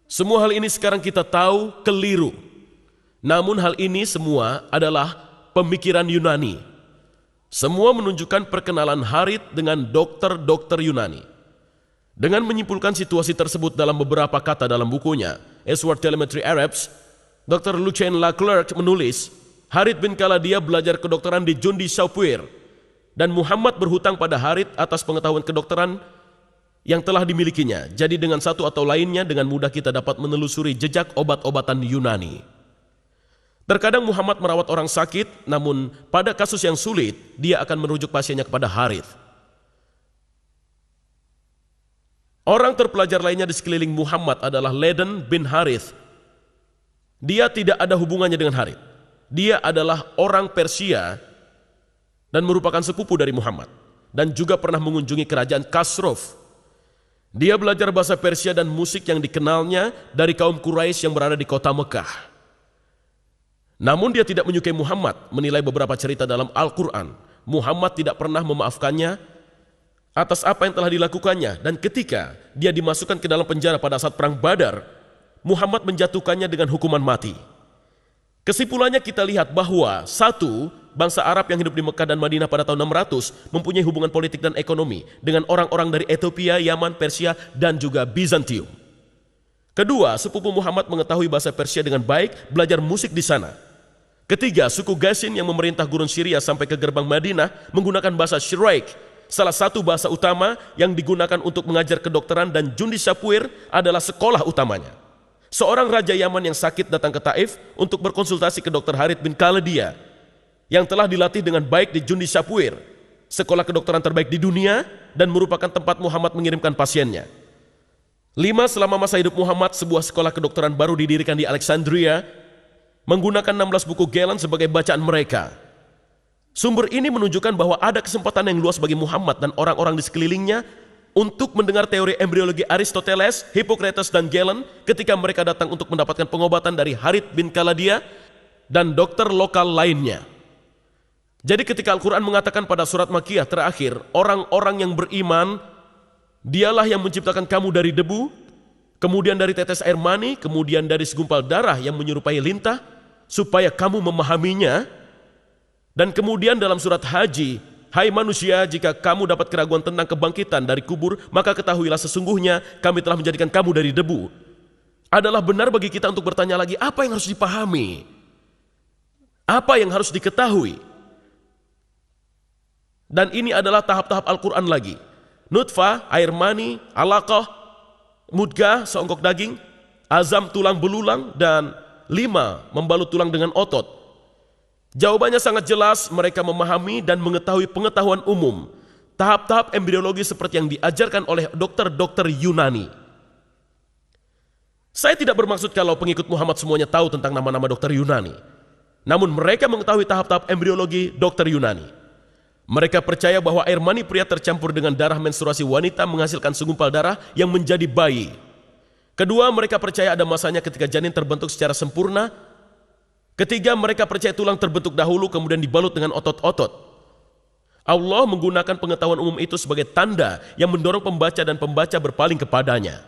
Semua hal ini sekarang kita tahu keliru. Namun hal ini semua adalah pemikiran Yunani. Semua menunjukkan perkenalan Harith dengan dokter-dokter Yunani. Dengan menyimpulkan situasi tersebut dalam beberapa kata dalam bukunya, Sword Telemetry Arabs, Dr. Lucien Leclerc menulis, Harith bin Khaladia belajar kedokteran di Jundi Shapur, dan Muhammad berhutang pada Harith atas pengetahuan kedokteran yang telah dimilikinya. Jadi dengan satu atau lainnya, dengan mudah kita dapat menelusuri jejak obat-obatan Yunani. Terkadang Muhammad merawat orang sakit, namun pada kasus yang sulit, dia akan merujuk pasiennya kepada Harith. Orang terpelajar lainnya di sekeliling Muhammad adalah Laden bin Harith. Dia tidak ada hubungannya dengan Harith. Dia adalah orang Persia dan merupakan sepupu dari Muhammad, dan juga pernah mengunjungi kerajaan Khosrow. Dia belajar bahasa Persia dan musik yang dikenalnya dari kaum Quraisy yang berada di kota Mekah. Namun dia tidak menyukai Muhammad, menilai beberapa cerita dalam Al-Quran. Muhammad tidak pernah memaafkannya atas apa yang telah dilakukannya, dan ketika dia dimasukkan ke dalam penjara pada saat perang Badar, Muhammad menjatuhkannya dengan hukuman mati. Kesimpulannya kita lihat bahwa satu, bangsa Arab yang hidup di Mekah dan Madinah pada tahun 600 mempunyai hubungan politik dan ekonomi dengan orang-orang dari Ethiopia, Yaman, Persia, dan juga Bizantium. Kedua, sepupu Muhammad mengetahui bahasa Persia dengan baik, belajar musik di sana. Ketiga, suku Gasin yang memerintah gurun Syria sampai ke gerbang Madinah menggunakan bahasa Syiraik, salah satu bahasa utama yang digunakan untuk mengajar kedokteran, dan Jundi Shapur adalah sekolah utamanya. Seorang raja Yaman yang sakit datang ke Taif untuk berkonsultasi ke Dr. Harith bin Khaladia yang telah dilatih dengan baik di Jundi Shapur, sekolah kedokteran terbaik di dunia, dan merupakan tempat Muhammad mengirimkan pasiennya. 5. Selama masa hidup Muhammad, sebuah sekolah kedokteran baru didirikan di Alexandria menggunakan 16 buku Galen sebagai bacaan mereka. Sumber ini menunjukkan bahwa ada kesempatan yang luas bagi Muhammad dan orang-orang di sekelilingnya untuk mendengar teori embriologi Aristoteles, Hippocrates, dan Galen ketika mereka datang untuk mendapatkan pengobatan dari Harith bin Khaladia dan dokter lokal lainnya. Jadi ketika Al-Quran mengatakan pada surat Makkiyah terakhir, orang-orang yang beriman, dialah yang menciptakan kamu dari debu, kemudian dari tetes air mani, kemudian dari segumpal darah yang menyerupai lintah, supaya kamu memahaminya. Dan kemudian dalam surat Haji Hai manusia, jika kamu dapat keraguan tentang kebangkitan dari kubur, maka ketahuilah sesungguhnya kami telah menjadikan kamu dari debu. Adalah benar bagi kita untuk bertanya lagi, apa yang harus dipahami? Apa yang harus diketahui? Dan ini adalah tahap-tahap Al-Quran lagi. Nutfah, air mani, alaqah, mudghah, seonggok daging, azam, tulang belulang, dan 5, membalut tulang dengan otot. Jawabannya sangat jelas, mereka memahami dan mengetahui pengetahuan umum. Tahap-tahap embriologi seperti yang diajarkan oleh dokter-dokter Yunani. Saya tidak bermaksud kalau pengikut Muhammad semuanya tahu tentang nama-nama dokter Yunani. Namun mereka mengetahui tahap-tahap embriologi dokter Yunani. Mereka percaya bahwa air mani pria tercampur dengan darah menstruasi wanita menghasilkan segumpal darah yang menjadi bayi. Kedua, mereka percaya ada masanya ketika janin terbentuk secara sempurna. Ketiga, mereka percaya tulang terbentuk dahulu kemudian dibalut dengan otot-otot. Allah menggunakan pengetahuan umum itu sebagai tanda yang mendorong pembaca dan pembaca berpaling kepadanya.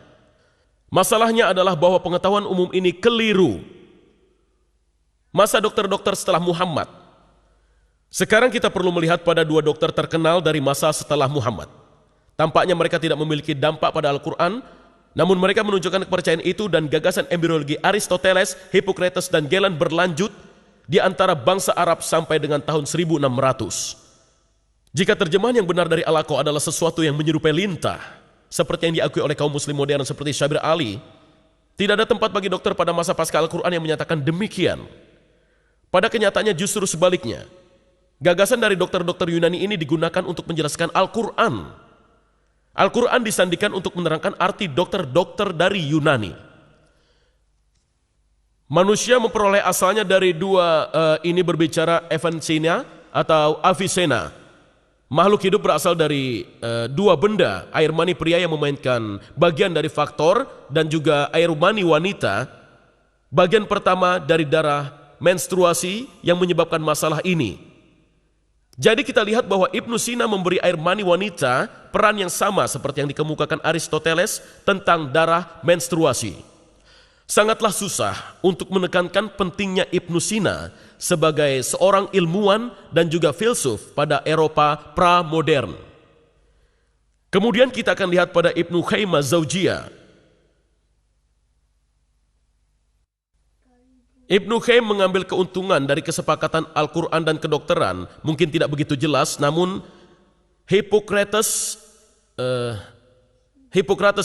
Masalahnya adalah bahwa pengetahuan umum ini keliru. Masa dokter-dokter setelah Muhammad. Sekarang kita perlu melihat pada 2 dokter terkenal dari masa setelah Muhammad. Tampaknya mereka tidak memiliki dampak pada Al-Quran, namun mereka menunjukkan kepercayaan itu dan gagasan embriologi Aristoteles, Hippocrates, dan Galen berlanjut di antara bangsa Arab sampai dengan tahun 1600. Jika terjemahan yang benar dari Al-Aqsa adalah sesuatu yang menyerupai lintah, seperti yang diakui oleh kaum muslim modern seperti Syabir Ali, tidak ada tempat bagi dokter pada masa pasca Al-Quran yang menyatakan demikian. Pada kenyataannya justru sebaliknya. Gagasan dari dokter-dokter Yunani ini digunakan untuk menjelaskan Al-Quran. Al-Quran disandikan untuk menerangkan arti dokter-dokter dari Yunani. Manusia memperoleh asalnya dari 2, ini berbicara Avicenna atau Avicenna. Makhluk hidup berasal dari 2 benda, air mani pria yang memainkan bagian dari faktor dan juga air mani wanita. Bagian pertama dari darah menstruasi yang menyebabkan masalah ini. Jadi kita lihat bahwa Ibnu Sina memberi air mani wanita peran yang sama seperti yang dikemukakan Aristoteles tentang darah menstruasi. Sangatlah susah untuk menekankan pentingnya Ibnu Sina sebagai seorang ilmuwan dan juga filsuf pada Eropa pra-modern. Kemudian kita akan lihat pada Ibnu Qayyim Az-Zawjiyah. Ibnu Qayyim mengambil keuntungan dari kesepakatan Al-Quran dan kedokteran, mungkin tidak begitu jelas, namun Hippocrates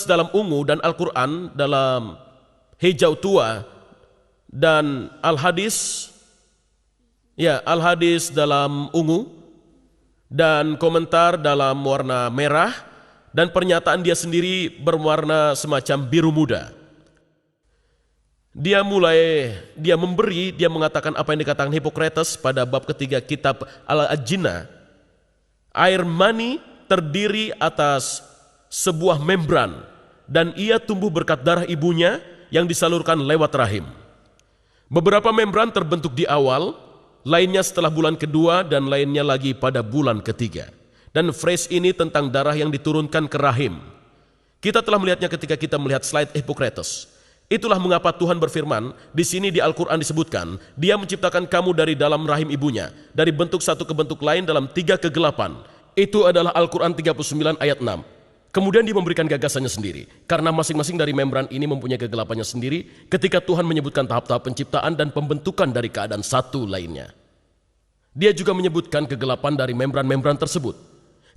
dalam ungu dan Al-Quran dalam hijau tua dan Al-Hadis dalam ungu dan komentar dalam warna merah dan pernyataan dia sendiri berwarna semacam biru muda. Dia mengatakan apa yang dikatakan Hippocrates pada bab ketiga kitab Al-Ajinah. Air mani terdiri atas sebuah membran dan ia tumbuh berkat darah ibunya yang disalurkan lewat rahim. Beberapa membran terbentuk di awal, lainnya setelah bulan kedua dan lainnya lagi pada bulan ketiga. Dan phrase ini tentang darah yang diturunkan ke rahim. Kita telah melihatnya ketika kita melihat slide Hippocrates. Itulah mengapa Tuhan berfirman, di sini di Al-Quran disebutkan, Dia menciptakan kamu dari dalam rahim ibunya, dari bentuk satu ke bentuk lain dalam 3 kegelapan. Itu adalah Al-Quran 39 ayat 6. Kemudian dia memberikan gagasannya sendiri. Karena masing-masing dari membran ini mempunyai kegelapannya sendiri, ketika Tuhan menyebutkan tahap-tahap penciptaan dan pembentukan dari keadaan satu lainnya. Dia juga menyebutkan kegelapan dari membran-membran tersebut.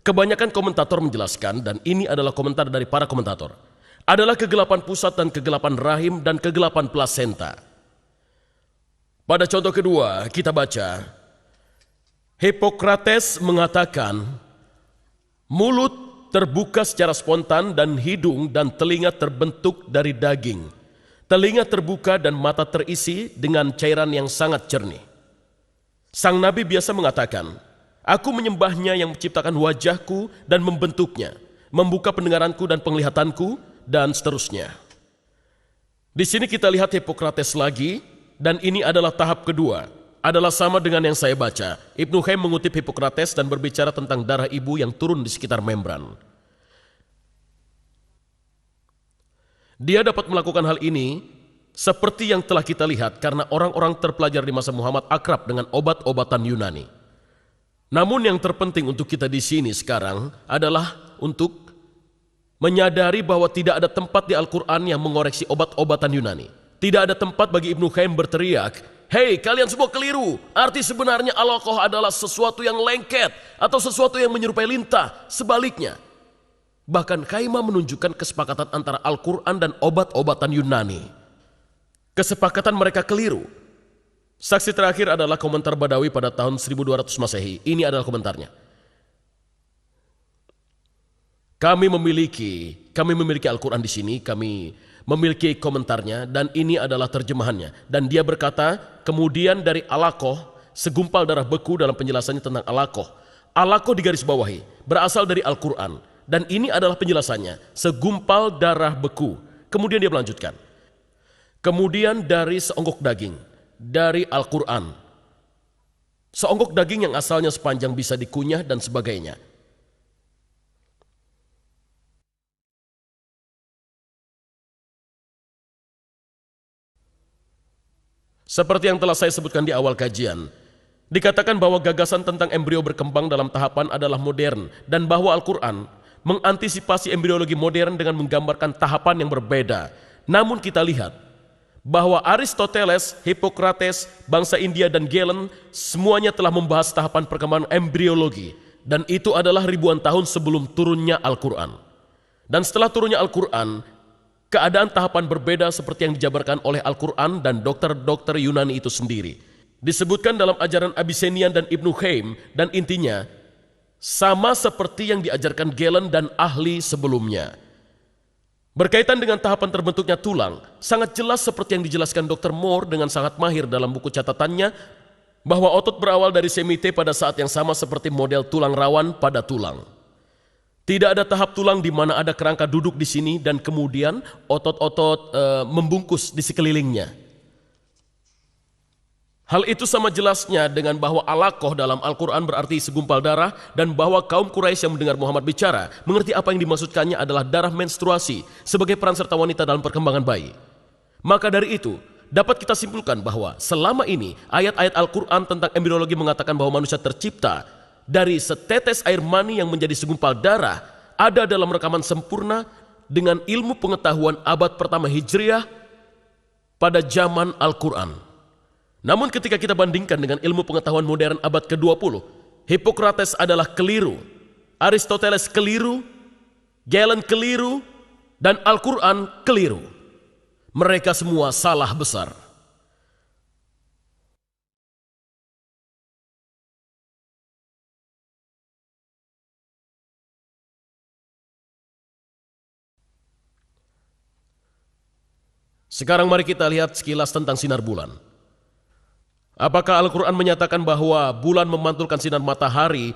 Kebanyakan komentator menjelaskan, dan ini adalah komentar dari para komentator, adalah kegelapan pusat dan kegelapan rahim dan kegelapan plasenta. Pada contoh kedua, kita baca, Hippocrates mengatakan, mulut terbuka secara spontan dan hidung dan telinga terbentuk dari daging. Telinga terbuka dan mata terisi dengan cairan yang sangat jernih. Sang Nabi biasa mengatakan, aku menyembahnya yang menciptakan wajahku dan membentuknya, membuka pendengaranku dan penglihatanku, dan seterusnya. Di sini kita lihat Hippocrates lagi, dan ini adalah tahap kedua. Adalah sama dengan yang saya baca. Ibnu Qayyim mengutip Hippocrates dan berbicara tentang darah ibu yang turun di sekitar membran. Dia dapat melakukan hal ini seperti yang telah kita lihat karena orang-orang terpelajar di masa Muhammad akrab dengan obat-obatan Yunani. Namun yang terpenting untuk kita di sini sekarang adalah untuk menyadari bahwa tidak ada tempat di Al-Quran yang mengoreksi obat-obatan Yunani. Tidak ada tempat bagi Ibnu Qayyim berteriak, "Hei, kalian semua keliru. Arti sebenarnya alaqah adalah sesuatu yang lengket atau sesuatu yang menyerupai lintah." Sebaliknya, bahkan Qayyimah menunjukkan kesepakatan antara Al-Quran dan obat-obatan Yunani. Kesepakatan mereka keliru. Saksi terakhir adalah komentar Badawi pada tahun 1200 Masehi. Ini adalah komentarnya. Kami memiliki Al-Quran di sini, kami memiliki komentarnya, dan ini adalah terjemahannya. Dan dia berkata, kemudian dari alaqah, segumpal darah beku dalam penjelasannya tentang alaqah. Alaqah digaris bawahi, berasal dari Al-Quran. Dan ini adalah penjelasannya, segumpal darah beku. Kemudian dia melanjutkan. Kemudian dari seonggok daging, dari Al-Quran. Seonggok daging yang asalnya sepanjang bisa dikunyah dan sebagainya. Seperti yang telah saya sebutkan di awal kajian, dikatakan bahwa gagasan tentang embrio berkembang dalam tahapan adalah modern, dan bahwa Al-Quran mengantisipasi embriologi modern dengan menggambarkan tahapan yang berbeda. Namun kita lihat bahwa Aristoteles, Hippocrates, bangsa India dan Galen semuanya telah membahas tahapan perkembangan embriologi, dan itu adalah ribuan tahun sebelum turunnya Al-Quran. Dan setelah turunnya Al-Quran, keadaan tahapan berbeda seperti yang dijabarkan oleh Al-Quran dan dokter-dokter Yunani itu sendiri. Disebutkan dalam ajaran Abyssinian dan Ibnu Qayyim, dan intinya sama seperti yang diajarkan Galen dan ahli sebelumnya. Berkaitan dengan tahapan terbentuknya tulang, sangat jelas seperti yang dijelaskan Dr. Moore dengan sangat mahir dalam buku catatannya, bahwa otot berawal dari semite pada saat yang sama seperti model tulang rawan pada tulang. Tidak ada tahap tulang di mana ada kerangka duduk di sini dan kemudian otot-otot membungkus di sekelilingnya. Hal itu sama jelasnya dengan bahwa alaqah dalam Al-Quran berarti segumpal darah, dan bahwa kaum Quraisy yang mendengar Muhammad bicara mengerti apa yang dimaksudkannya adalah darah menstruasi sebagai peran serta wanita dalam perkembangan bayi. Maka dari itu, dapat kita simpulkan bahwa selama ini ayat-ayat Al-Quran tentang embriologi mengatakan bahwa manusia tercipta dari setetes air mani yang menjadi segumpal darah ada dalam rekaman sempurna dengan ilmu pengetahuan abad pertama Hijriah pada zaman Al-Quran. Namun ketika kita bandingkan dengan ilmu pengetahuan modern abad ke-20, Hippocrates adalah keliru, Aristoteles keliru, Galen keliru, dan Al-Quran keliru. Mereka semua salah besar. Sekarang mari kita lihat sekilas tentang sinar bulan. Apakah Al-Quran menyatakan bahwa bulan memantulkan sinar matahari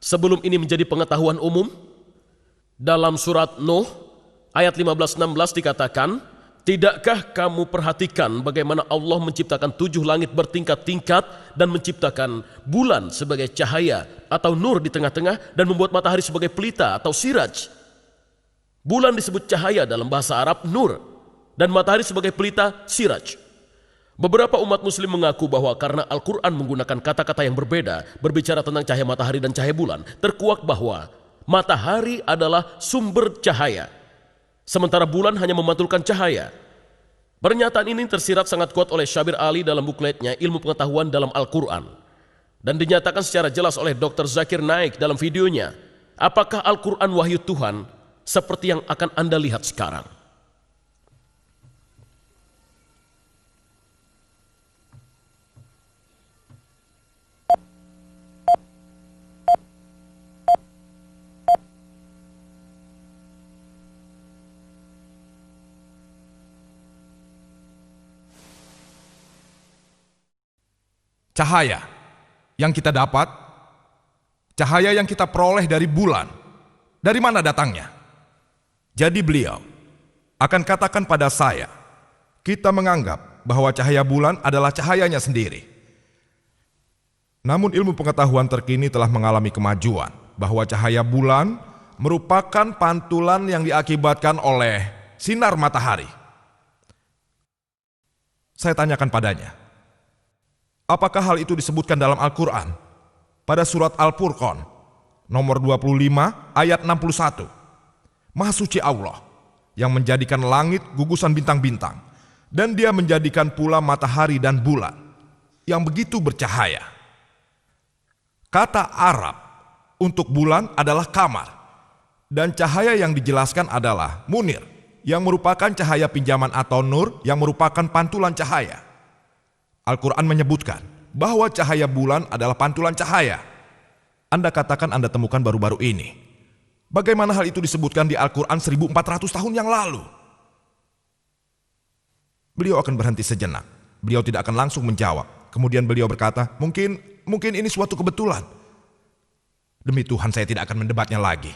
sebelum ini menjadi pengetahuan umum? Dalam surat Nuh ayat 15-16 dikatakan, "Tidakkah kamu perhatikan bagaimana Allah menciptakan 7 langit bertingkat-tingkat dan menciptakan bulan sebagai cahaya atau nur di tengah-tengah dan membuat matahari sebagai pelita atau siraj?" Bulan disebut cahaya dalam bahasa Arab nur, dan matahari sebagai pelita siraj. Beberapa umat muslim mengaku bahwa karena Al-Quran menggunakan kata-kata yang berbeda berbicara tentang cahaya matahari dan cahaya bulan, terkuak bahwa matahari adalah sumber cahaya, sementara bulan hanya memantulkan cahaya. Pernyataan ini tersirat sangat kuat oleh Syabir Ali dalam bukletnya Ilmu Pengetahuan dalam Al-Quran, dan dinyatakan secara jelas oleh Dr. Zakir Naik dalam videonya, "Apakah Al-Quran wahyu Tuhan seperti yang akan Anda lihat sekarang?" Cahaya yang kita dapat, cahaya yang kita peroleh dari bulan, dari mana datangnya? Jadi beliau akan katakan pada saya, kita menganggap bahwa cahaya bulan adalah cahayanya sendiri. Namun ilmu pengetahuan terkini telah mengalami kemajuan, bahwa cahaya bulan merupakan pantulan yang diakibatkan oleh sinar matahari. Saya tanyakan padanya, apakah hal itu disebutkan dalam Al-Quran? pada surat Al-Furqan nomor 25 ayat 61. Maha suci Allah yang menjadikan langit gugusan bintang-bintang, dan Dia menjadikan pula matahari dan bulan yang begitu bercahaya. Kata Arab untuk bulan adalah kamar, dan cahaya yang dijelaskan adalah munir, yang merupakan cahaya pinjaman, atau nur yang merupakan pantulan cahaya. Al-Quran menyebutkan bahwa cahaya bulan adalah pantulan cahaya. Anda katakan Anda temukan baru-baru ini. Bagaimana hal itu disebutkan di Al-Quran 1400 tahun yang lalu? Beliau akan berhenti sejenak. Beliau tidak akan langsung menjawab. Kemudian beliau berkata, mungkin ini suatu kebetulan. Demi Tuhan, saya tidak akan mendebatnya lagi.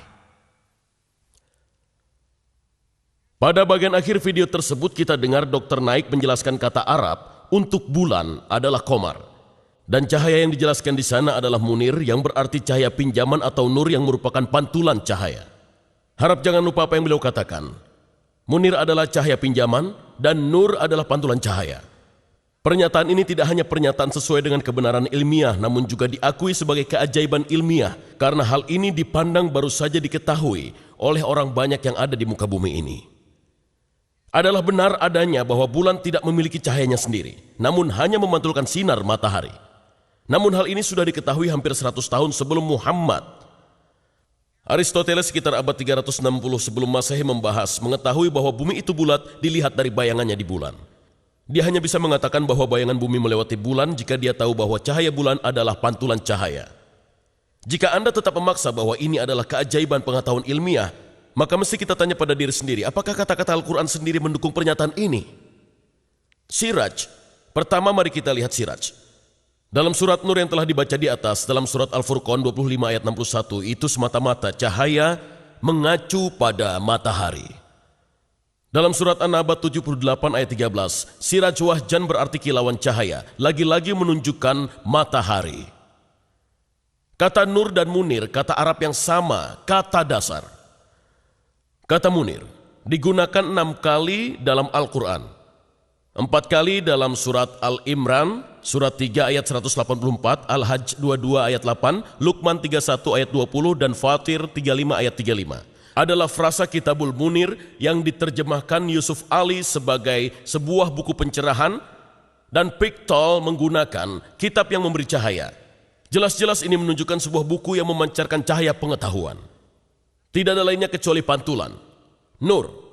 Pada bagian akhir video tersebut kita dengar Dr. Naik menjelaskan kata Arab untuk bulan adalah qamar. Dan cahaya yang dijelaskan di sana adalah munir, yang berarti cahaya pinjaman atau nur yang merupakan pantulan cahaya. Harap jangan lupa apa yang beliau katakan. Munir adalah cahaya pinjaman dan nur adalah pantulan cahaya. Pernyataan ini tidak hanya pernyataan sesuai dengan kebenaran ilmiah, namun juga diakui sebagai keajaiban ilmiah, karena hal ini dipandang baru saja diketahui oleh orang banyak yang ada di muka bumi ini. Adalah benar adanya bahwa bulan tidak memiliki cahayanya sendiri, namun hanya memantulkan sinar matahari. Namun hal ini sudah diketahui hampir 100 tahun sebelum Muhammad. Aristoteles sekitar abad 360 sebelum Masehi mengetahui bahwa bumi itu bulat dilihat dari bayangannya di bulan. Dia hanya bisa mengatakan bahwa bayangan bumi melewati bulan jika dia tahu bahwa cahaya bulan adalah pantulan cahaya. Jika Anda tetap memaksa bahwa ini adalah keajaiban pengetahuan ilmiah, maka mesti kita tanya pada diri sendiri, apakah kata-kata Al-Quran sendiri mendukung pernyataan ini? Siraj. Pertama mari kita lihat siraj. Dalam surat Nur yang telah dibaca di atas, dalam surat Al-Furqan 25 ayat 61, itu semata-mata cahaya mengacu pada matahari. Dalam surat An-Naba 78 ayat 13, siraj wahjan berarti kilauan cahaya, lagi-lagi menunjukkan matahari. Kata nur dan munir, kata Arab yang sama, kata dasar. Kata munir digunakan 6 kali dalam Al-Quran. 4 kali dalam surat Al-Imran, surat 3 ayat 184, Al-Hajj 22 ayat 8, Luqman 31 ayat 20, dan Fatir 35 ayat 35. Adalah frasa Kitabul Munir yang diterjemahkan Yusuf Ali sebagai sebuah buku pencerahan, dan Pickthall menggunakan kitab yang memberi cahaya. Jelas-jelas ini menunjukkan sebuah buku yang memancarkan cahaya pengetahuan. Tidak ada lainnya kecuali pantulan. Nur.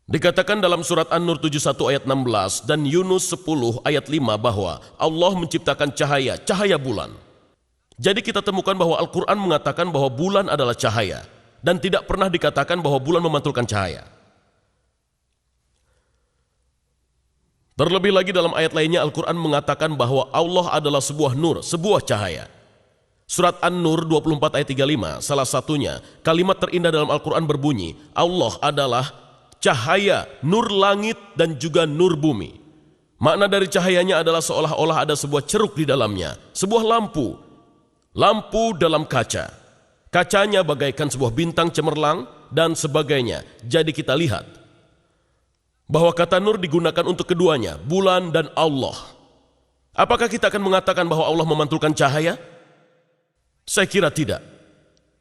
Dikatakan dalam surat An-Nur 71 ayat 16 dan Yunus 10 ayat 5 bahwa Allah menciptakan cahaya bulan. Jadi kita temukan bahwa Al-Quran mengatakan bahwa bulan adalah cahaya, dan tidak pernah dikatakan bahwa bulan memantulkan cahaya. Terlebih lagi dalam ayat lainnya Al-Quran mengatakan bahwa Allah adalah sebuah nur, sebuah cahaya. Surat An-Nur 24 ayat 35, salah satunya kalimat terindah dalam Al-Quran berbunyi, Allah adalah cahaya, nur langit dan juga nur bumi. Makna dari cahayanya adalah seolah-olah ada sebuah ceruk di dalamnya, sebuah lampu. Lampu dalam kaca. Kacanya bagaikan sebuah bintang cemerlang dan sebagainya. Jadi kita lihat bahwa kata nur digunakan untuk keduanya, bulan dan Allah. Apakah kita akan mengatakan bahwa Allah memantulkan cahaya? Saya kira tidak.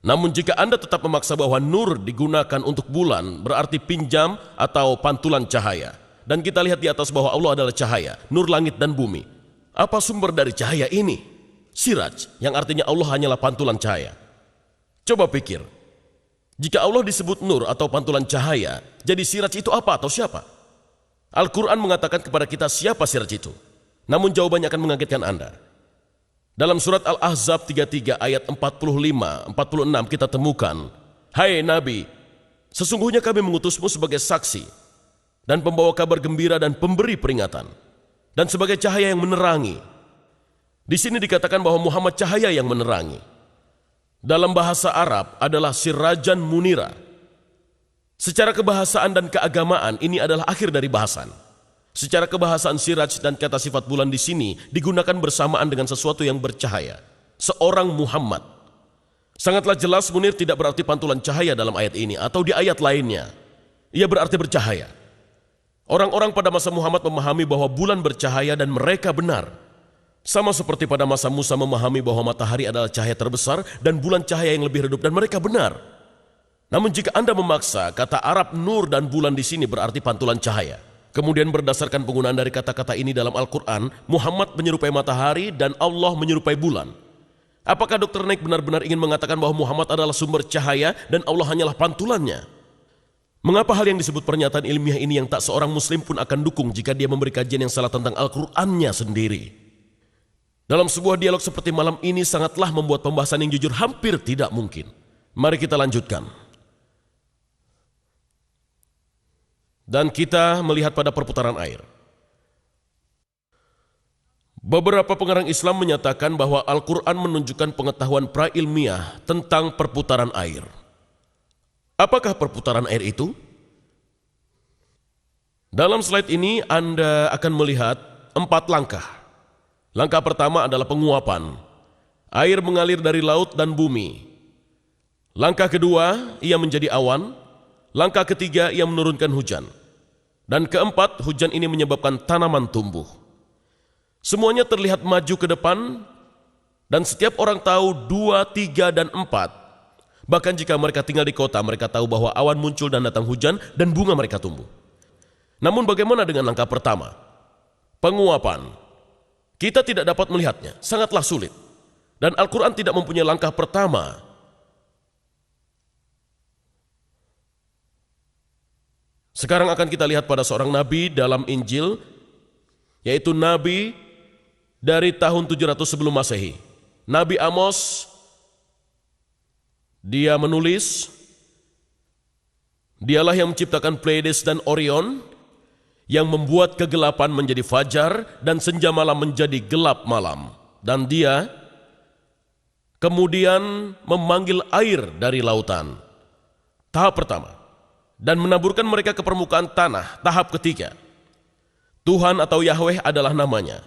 Namun jika Anda tetap memaksa bahwa nur digunakan untuk bulan, berarti pinjam atau pantulan cahaya. Dan kita lihat di atas bahwa Allah adalah cahaya, nur langit dan bumi. Apa sumber dari cahaya ini? Siraj, yang artinya Allah hanyalah pantulan cahaya. Coba pikir, jika Allah disebut nur atau pantulan cahaya, jadi siraj itu apa atau siapa? Al-Quran mengatakan kepada kita siapa siraj itu. Namun jawabannya akan mengagetkan Anda. Dalam surat Al-Ahzab 33 ayat 45-46 kita temukan, hai Nabi, sesungguhnya kami mengutusmu sebagai saksi dan pembawa kabar gembira dan pemberi peringatan, dan sebagai cahaya yang menerangi. Di sini dikatakan bahwa Muhammad cahaya yang menerangi. Dalam bahasa Arab adalah sirajan munira. Secara kebahasaan dan keagamaan ini adalah akhir dari bahasan. Secara kebahasaan siraj dan kata sifat bulan di sini digunakan bersamaan dengan sesuatu yang bercahaya. Seorang Muhammad. Sangatlah jelas munir tidak berarti pantulan cahaya dalam ayat ini atau di ayat lainnya. Ia berarti bercahaya. Orang-orang pada masa Muhammad memahami bahwa bulan bercahaya dan mereka benar. Sama seperti pada masa Musa memahami bahwa matahari adalah cahaya terbesar dan bulan cahaya yang lebih redup, dan mereka benar. Namun jika Anda memaksa, kata Arab nur dan bulan di sini berarti pantulan cahaya. Kemudian berdasarkan penggunaan dari kata-kata ini dalam Al-Quran, Muhammad menyerupai matahari dan Allah menyerupai bulan. Apakah Dr. Naik benar-benar ingin mengatakan bahwa Muhammad adalah sumber cahaya dan Allah hanyalah pantulannya? Mengapa hal yang disebut pernyataan ilmiah ini yang tak seorang muslim pun akan dukung jika dia memberi kajian yang salah tentang Al-Qurannya sendiri? Dalam sebuah dialog seperti malam ini sangatlah membuat pembahasan yang jujur hampir tidak mungkin. Mari kita lanjutkan. Dan kita melihat pada perputaran air. Beberapa pengarang Islam menyatakan bahwa Al-Quran menunjukkan pengetahuan pra-ilmiah tentang perputaran air. Apakah perputaran air itu? Dalam slide ini Anda akan melihat 4 langkah. Langkah pertama adalah penguapan. Air mengalir dari laut dan bumi. Langkah kedua, ia menjadi awan. Langkah ketiga, ia menurunkan hujan. Dan keempat, hujan ini menyebabkan tanaman tumbuh. Semuanya terlihat maju ke depan, dan setiap orang tahu 2, 3, dan 4. Bahkan jika mereka tinggal di kota, mereka tahu bahwa awan muncul dan datang hujan, dan bunga mereka tumbuh. Namun bagaimana dengan langkah pertama? Penguapan. Kita tidak dapat melihatnya, sangatlah sulit. Dan Al-Quran tidak mempunyai langkah pertama. Sekarang akan kita lihat pada seorang nabi dalam Injil, yaitu nabi dari tahun 700 sebelum Masehi. Nabi Amos, dia menulis, dialah yang menciptakan Pleiades dan Orion, yang membuat kegelapan menjadi fajar dan senja malam menjadi gelap malam. Dan dia kemudian memanggil air dari lautan. Tahap pertama. Dan menaburkan mereka ke permukaan tanah. Tahap ketiga. Tuhan atau Yahweh adalah namanya.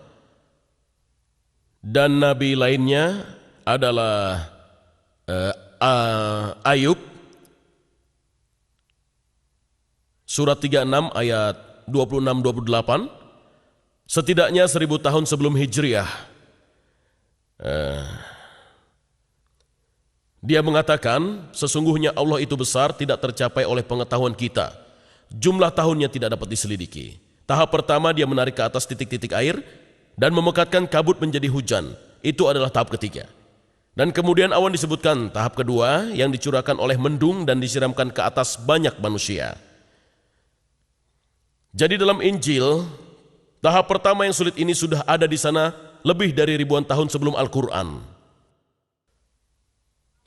Dan nabi lainnya adalah Ayub. Surat 36 ayat 26-28. Setidaknya 1000 tahun sebelum Hijriah. Dia mengatakan, sesungguhnya Allah itu besar, tidak tercapai oleh pengetahuan kita. Jumlah tahunnya tidak dapat diselidiki. Tahap pertama, dia menarik ke atas titik-titik air dan memekatkan kabut menjadi hujan. Itu adalah tahap ketiga. Dan kemudian awan disebutkan tahap kedua, yang dicurahkan oleh mendung dan disiramkan ke atas banyak manusia. Jadi dalam Injil, tahap pertama yang sulit ini sudah ada di sana lebih dari ribuan tahun sebelum Al-Quran.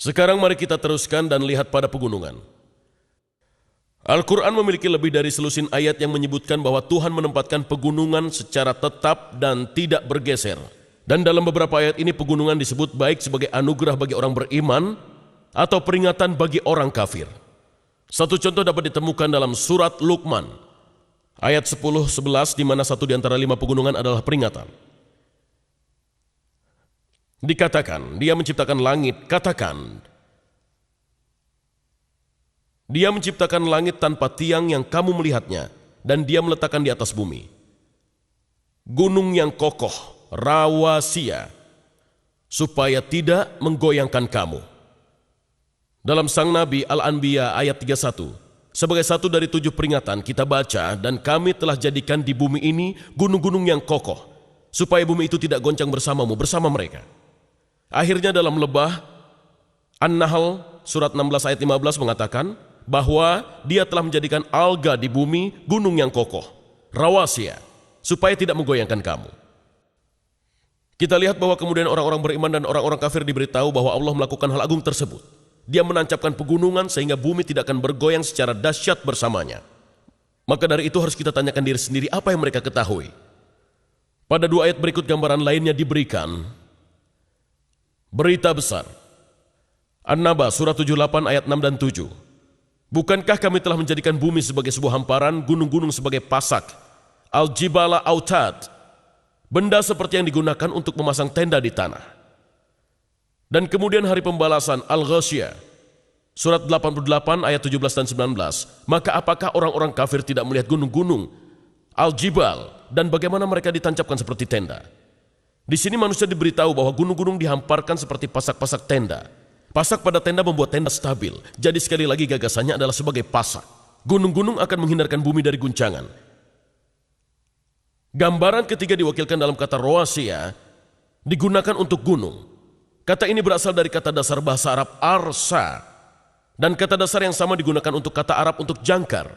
Sekarang mari kita teruskan dan lihat pada pegunungan. Al-Quran memiliki lebih dari selusin ayat yang menyebutkan bahwa Tuhan menempatkan pegunungan secara tetap dan tidak bergeser. Dan dalam beberapa ayat ini pegunungan disebut baik sebagai anugerah bagi orang beriman atau peringatan bagi orang kafir. Satu contoh dapat ditemukan dalam surat Luqman, ayat 10-11, di mana satu di antara 5 pegunungan adalah peringatan. Dikatakan, dia menciptakan langit, katakan, dia menciptakan langit tanpa tiang yang kamu melihatnya, dan dia meletakkan di atas bumi gunung yang kokoh, rawasia, supaya tidak menggoyangkan kamu. Dalam Sang Nabi Al-Anbiya ayat 31, sebagai satu dari 7 peringatan kita baca, dan kami telah jadikan di bumi ini gunung-gunung yang kokoh, supaya bumi itu tidak goncang bersamamu, bersama mereka. Akhirnya dalam lebah An-Nahl surat 16 ayat 15 mengatakan bahwa dia telah menjadikan alga di bumi gunung yang kokoh, rawasia, supaya tidak menggoyangkan kamu. Kita lihat bahwa kemudian orang-orang beriman dan orang-orang kafir diberitahu bahwa Allah melakukan hal agung tersebut. Dia menancapkan pegunungan sehingga bumi tidak akan bergoyang secara dahsyat bersamanya. Maka dari itu harus kita tanyakan diri sendiri apa yang mereka ketahui. Pada 2 ayat berikut gambaran lainnya diberikan. Berita besar. An-Naba surat 78 ayat 6 dan 7. Bukankah kami telah menjadikan bumi sebagai sebuah hamparan, gunung-gunung sebagai pasak, al-jibala autad, benda seperti yang digunakan untuk memasang tenda di tanah. Dan kemudian hari pembalasan, Al-Ghasyiyah surat 88 ayat 17 dan 19. Maka apakah orang-orang kafir tidak melihat gunung-gunung, al-jibal, dan bagaimana mereka ditancapkan seperti tenda? Di sini manusia diberitahu bahwa gunung-gunung dihamparkan seperti pasak-pasak tenda. Pasak pada tenda membuat tenda stabil. Jadi sekali lagi gagasannya adalah sebagai pasak. Gunung-gunung akan menghindarkan bumi dari guncangan. Gambaran ketiga diwakilkan dalam kata roasia, digunakan untuk gunung. Kata ini berasal dari kata dasar bahasa Arab arsa. Dan kata dasar yang sama digunakan untuk kata Arab untuk jangkar.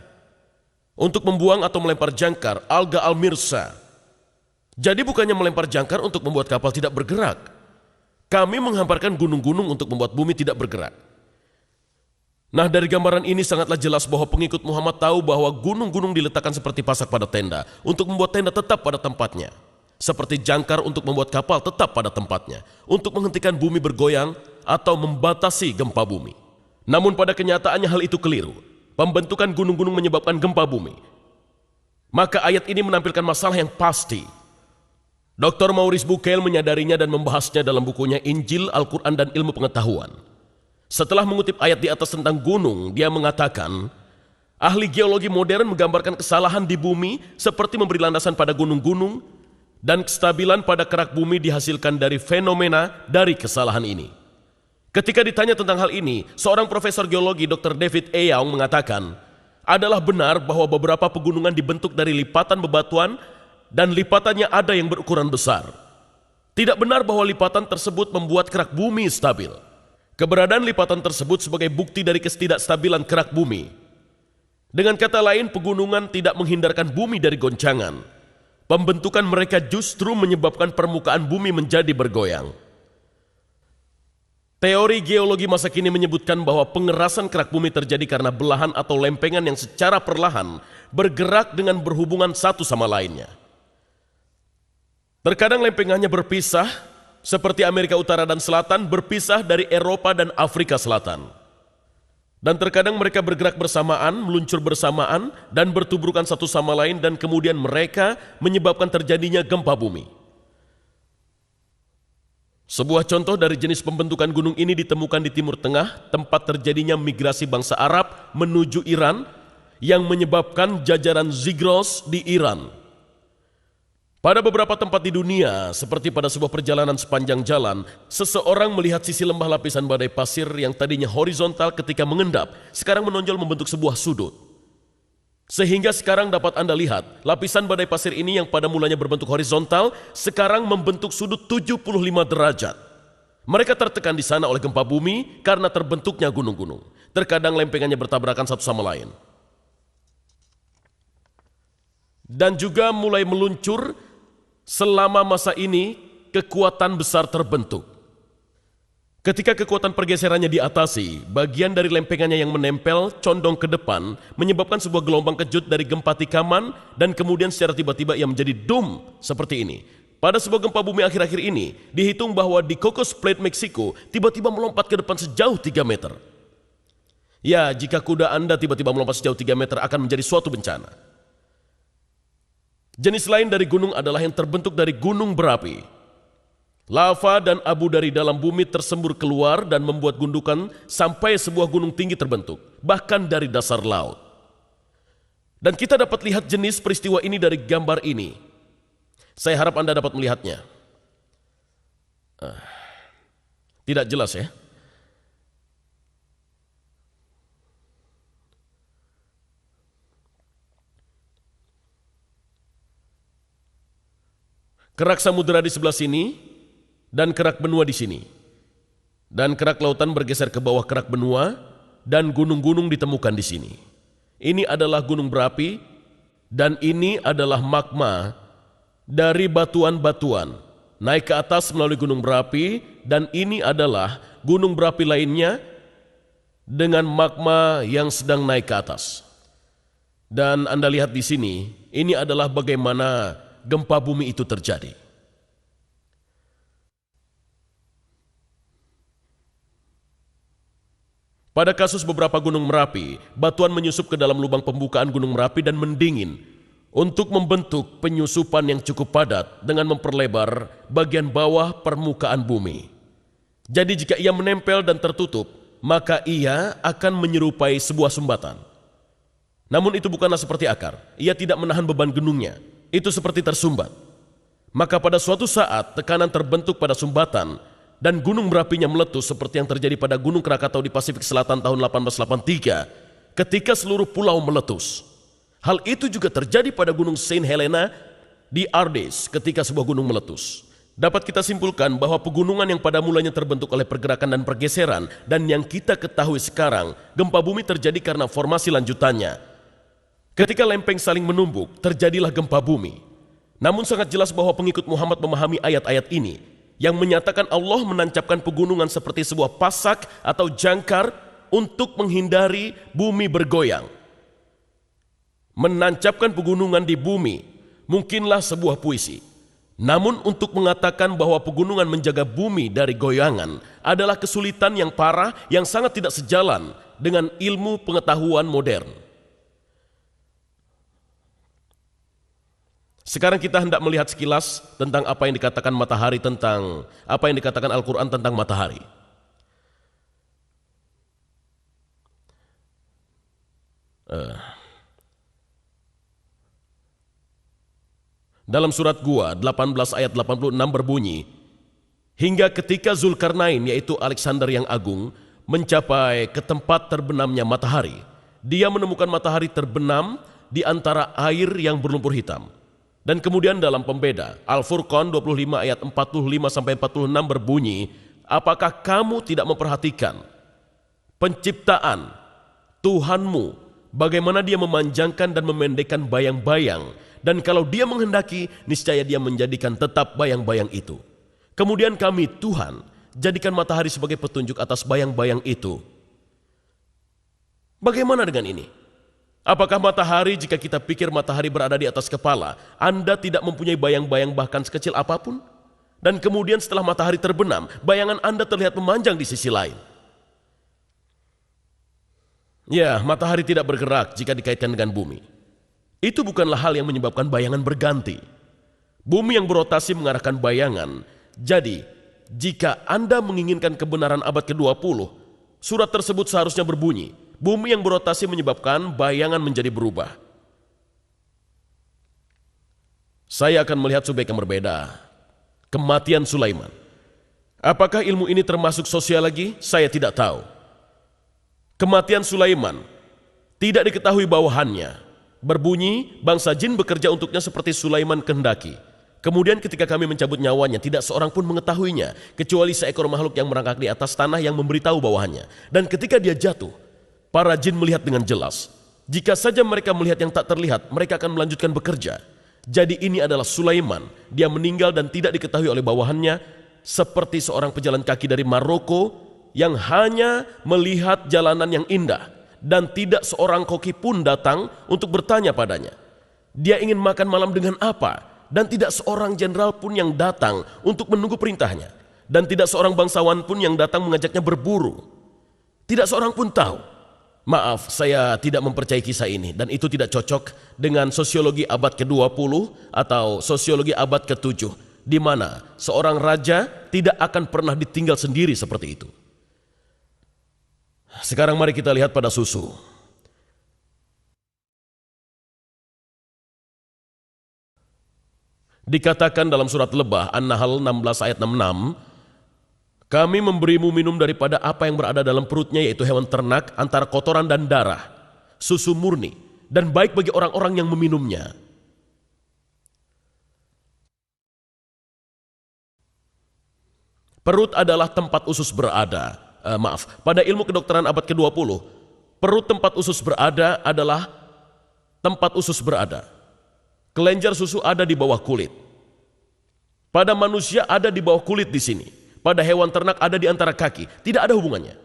Untuk membuang atau melempar jangkar, alga al-mirsa. Jadi bukannya melempar jangkar untuk membuat kapal tidak bergerak. Kami menghamparkan gunung-gunung untuk membuat bumi tidak bergerak. Nah, dari gambaran ini sangatlah jelas bahwa pengikut Muhammad tahu bahwa gunung-gunung diletakkan seperti pasak pada tenda untuk membuat tenda tetap pada tempatnya. Seperti jangkar untuk membuat kapal tetap pada tempatnya, untuk menghentikan bumi bergoyang atau membatasi gempa bumi. Namun pada kenyataannya hal itu keliru. Pembentukan gunung-gunung menyebabkan gempa bumi. Maka ayat ini menampilkan masalah yang pasti. Dr. Maurice Bucaille menyadarinya dan membahasnya dalam bukunya Injil, Al-Quran, dan Ilmu Pengetahuan. Setelah mengutip ayat di atas tentang gunung, dia mengatakan, ahli geologi modern menggambarkan kesalahan di bumi seperti memberi landasan pada gunung-gunung dan kestabilan pada kerak bumi dihasilkan dari fenomena dari kesalahan ini. Ketika ditanya tentang hal ini, seorang profesor geologi Dr. David A. Young mengatakan, adalah benar bahwa beberapa pegunungan dibentuk dari lipatan bebatuan dan lipatannya ada yang berukuran besar. Tidak benar bahwa lipatan tersebut membuat kerak bumi stabil. Keberadaan lipatan tersebut sebagai bukti dari ketidakstabilan kerak bumi. Dengan kata lain, pegunungan tidak menghindarkan bumi dari goncangan. Pembentukan mereka justru menyebabkan permukaan bumi menjadi bergoyang. Teori geologi masa kini menyebutkan bahwa pengerasan kerak bumi terjadi karena belahan atau lempengan yang secara perlahan bergerak dengan berhubungan satu sama lainnya. Terkadang lempengannya berpisah, seperti Amerika Utara dan Selatan berpisah dari Eropa dan Afrika Selatan. Dan terkadang mereka bergerak bersamaan, meluncur bersamaan, dan bertubrukan satu sama lain, dan kemudian mereka menyebabkan terjadinya gempa bumi. Sebuah contoh dari jenis pembentukan gunung ini ditemukan di Timur Tengah, tempat terjadinya migrasi bangsa Arab menuju Iran, yang menyebabkan jajaran Zigros di Iran. Pada beberapa tempat di dunia, seperti pada sebuah perjalanan sepanjang jalan, seseorang melihat sisi lembah lapisan badai pasir yang tadinya horizontal ketika mengendap, sekarang menonjol membentuk sebuah sudut. Sehingga sekarang dapat Anda lihat, lapisan badai pasir ini yang pada mulanya berbentuk horizontal, sekarang membentuk sudut 75 derajat. Mereka tertekan di sana oleh gempa bumi karena terbentuknya gunung-gunung. Terkadang lempengannya bertabrakan satu sama lain. Dan juga mulai meluncur. Selama masa ini, kekuatan besar terbentuk. Ketika kekuatan pergeserannya diatasi, bagian dari lempengannya yang menempel condong ke depan, menyebabkan sebuah gelombang kejut dari gempa tikaman, dan kemudian secara tiba-tiba ia menjadi dum seperti ini. Pada sebuah gempa bumi akhir-akhir ini, dihitung bahwa di Cocos Plate, Meksiko, tiba-tiba melompat ke depan sejauh 3 meter. Ya, jika kuda Anda tiba-tiba melompat sejauh 3 meter akan menjadi suatu bencana. Jenis lain dari gunung adalah yang terbentuk dari gunung berapi. Lava dan abu dari dalam bumi tersembur keluar dan membuat gundukan sampai sebuah gunung tinggi terbentuk, bahkan dari dasar laut. Dan kita dapat lihat jenis peristiwa ini dari gambar ini. Saya harap Anda dapat melihatnya. Tidak jelas ya? Kerak samudera di sebelah sini, dan kerak benua di sini. Dan kerak lautan bergeser ke bawah kerak benua, dan gunung-gunung ditemukan di sini. Ini adalah gunung berapi, dan ini adalah magma dari batuan-batuan. Naik ke atas melalui gunung berapi, dan ini adalah gunung berapi lainnya dengan magma yang sedang naik ke atas. Dan Anda lihat di sini, ini adalah bagaimana gempa bumi itu terjadi. Pada kasus beberapa gunung Merapi, batuan menyusup ke dalam lubang pembukaan gunung Merapi dan mendingin untuk membentuk penyusupan yang cukup padat dengan memperlebar bagian bawah permukaan bumi. Jadi jika ia menempel dan tertutup, maka ia akan menyerupai sebuah sumbatan. Namun itu bukanlah seperti akar, ia tidak menahan beban gunungnya. Itu seperti tersumbat. Maka pada suatu saat tekanan terbentuk pada sumbatan dan gunung berapinya meletus seperti yang terjadi pada Gunung Krakatau di Pasifik Selatan tahun 1883 ketika seluruh pulau meletus. Hal itu juga terjadi pada Gunung Saint Helena di Ardes ketika sebuah gunung meletus. Dapat kita simpulkan bahwa pegunungan yang pada mulanya terbentuk oleh pergerakan dan pergeseran dan yang kita ketahui sekarang, gempa bumi terjadi karena formasi lanjutannya. Ketika lempeng saling menumbuk, terjadilah gempa bumi. Namun sangat jelas bahwa pengikut Muhammad memahami ayat-ayat ini yang menyatakan Allah menancapkan pegunungan seperti sebuah pasak atau jangkar untuk menghindari bumi bergoyang. Menancapkan pegunungan di bumi mungkinlah sebuah puisi. Namun untuk mengatakan bahwa pegunungan menjaga bumi dari goyangan adalah kesulitan yang parah yang sangat tidak sejalan dengan ilmu pengetahuan modern. Sekarang kita hendak melihat sekilas tentang apa yang dikatakan matahari tentang apa yang dikatakan Al-Quran tentang matahari. Dalam surat Gua 18 ayat 86 berbunyi, hingga ketika Zulkarnain yaitu Alexander yang agung mencapai ke tempat terbenamnya matahari, dia menemukan matahari terbenam di antara air yang berlumpur hitam. Dan kemudian dalam pembeda Al-Furqan 25 ayat 45-46 berbunyi, apakah kamu tidak memperhatikan penciptaan Tuhanmu, bagaimana dia memanjangkan dan memendekkan bayang-bayang, dan kalau dia menghendaki niscaya dia menjadikan tetap bayang-bayang itu. Kemudian kami Tuhan jadikan matahari sebagai petunjuk atas bayang-bayang itu. Bagaimana dengan ini? Apakah matahari, jika kita pikir matahari berada di atas kepala, Anda tidak mempunyai bayang-bayang bahkan sekecil apapun? Dan kemudian setelah matahari terbenam, bayangan Anda terlihat memanjang di sisi lain. Ya, matahari tidak bergerak jika dikaitkan dengan bumi. Itu bukanlah hal yang menyebabkan bayangan berganti. Bumi yang berotasi mengarahkan bayangan. Jadi, jika Anda menginginkan kebenaran abad ke-20, surat tersebut seharusnya berbunyi, bumi yang berotasi menyebabkan bayangan menjadi berubah. Saya akan melihat subjek yang berbeda. Kematian Sulaiman. Apakah ilmu ini termasuk sosiologi? Saya tidak tahu. Kematian Sulaiman tidak diketahui bawahannya. Berbunyi, bangsa jin bekerja untuknya seperti Sulaiman kehendaki. Kemudian ketika kami mencabut nyawanya, tidak seorang pun mengetahuinya, kecuali seekor makhluk yang merangkak di atas tanah yang memberitahu bawahannya. Dan ketika dia jatuh, para jin melihat dengan jelas. Jika saja mereka melihat yang tak terlihat, mereka akan melanjutkan bekerja. Jadi ini adalah Sulaiman. Dia meninggal dan tidak diketahui oleh bawahannya, seperti seorang pejalan kaki dari Maroko yang hanya melihat jalanan yang indah, dan tidak seorang koki pun datang untuk bertanya padanya, dia ingin makan malam dengan apa, dan tidak seorang jenderal pun yang datang untuk menunggu perintahnya, dan tidak seorang bangsawan pun yang datang mengajaknya berburu. Tidak seorang pun tahu. Maaf, saya tidak mempercayai kisah ini, dan itu tidak cocok dengan sosiologi abad ke-20 atau sosiologi abad ke-7, di mana seorang raja tidak akan pernah ditinggal sendiri seperti itu. Sekarang mari kita lihat pada susu. Dikatakan dalam surat Lebah An-Nahl 16 ayat 66, kami memberimu minum daripada apa yang berada dalam perutnya, yaitu hewan ternak antara kotoran dan darah, susu murni, dan baik bagi orang-orang yang meminumnya. Perut adalah tempat usus berada. Pada ilmu kedokteran abad ke-20, perut tempat usus berada adalah tempat usus berada. Kelenjar susu ada di bawah kulit. Pada manusia ada di bawah kulit di sini. Pada hewan ternak ada di antara kaki. Tidak ada hubungannya.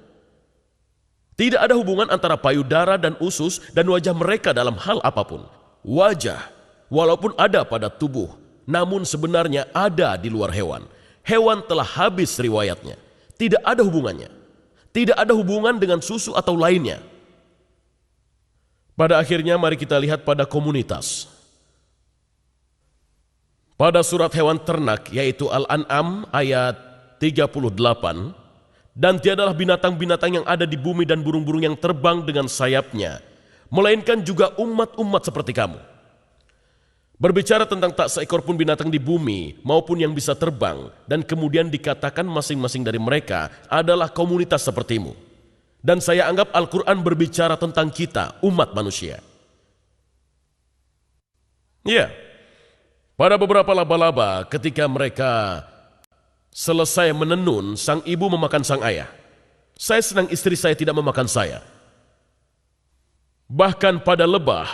Tidak ada hubungan antara payudara dan usus dan wajah mereka dalam hal apapun. Wajah, walaupun ada pada tubuh, namun sebenarnya ada di luar hewan. Hewan telah habis riwayatnya. Tidak ada hubungannya. Tidak ada hubungan dengan susu atau lainnya. Pada akhirnya mari kita lihat pada komunitas. Pada surat hewan ternak yaitu Al-An'am ayat 38, dan tiadalah binatang-binatang yang ada di bumi dan burung-burung yang terbang dengan sayapnya, melainkan juga umat-umat seperti kamu. Berbicara tentang tak seekor pun binatang di bumi maupun yang bisa terbang, dan kemudian dikatakan masing-masing dari mereka adalah komunitas sepertimu. Dan saya anggap Al-Quran berbicara tentang kita, umat manusia. Ya, pada beberapa laba-laba ketika mereka selesai menenun, sang ibu memakan sang ayah. Saya senang istri saya tidak memakan saya. Bahkan pada lebah,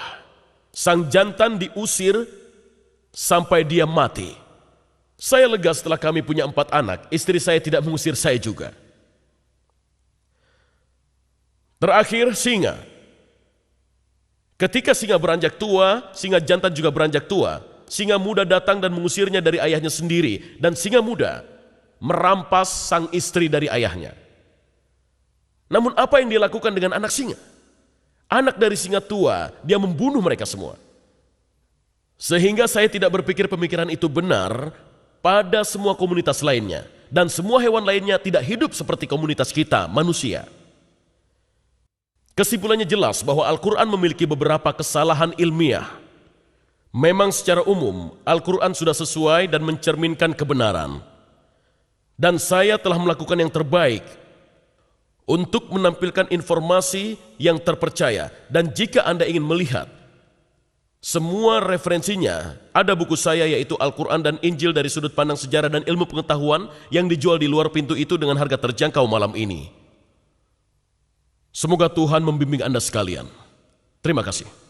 sang jantan diusir sampai dia mati. Saya lega setelah kami punya 4 anak, istri saya tidak mengusir saya juga. Terakhir, singa. Ketika singa beranjak tua, singa jantan juga beranjak tua. Singa muda datang dan mengusirnya dari ayahnya sendiri, dan singa muda merampas sang istri dari ayahnya. Namun apa yang dia lakukan dengan anak singa? Anak dari singa tua, dia membunuh mereka semua. Sehingga saya tidak berpikir pemikiran itu benar pada semua komunitas lainnya. Dan semua hewan lainnya tidak hidup seperti komunitas kita, manusia. Kesimpulannya jelas bahwa Al-Quran memiliki beberapa kesalahan ilmiah. Memang secara umum, Al-Quran sudah sesuai dan mencerminkan kebenaran. Dan saya telah melakukan yang terbaik untuk menampilkan informasi yang terpercaya. Dan jika Anda ingin melihat semua referensinya, ada buku saya yaitu Al-Quran dan Injil dari sudut pandang sejarah dan ilmu pengetahuan yang dijual di luar pintu itu dengan harga terjangkau malam ini. Semoga Tuhan membimbing Anda sekalian. Terima kasih.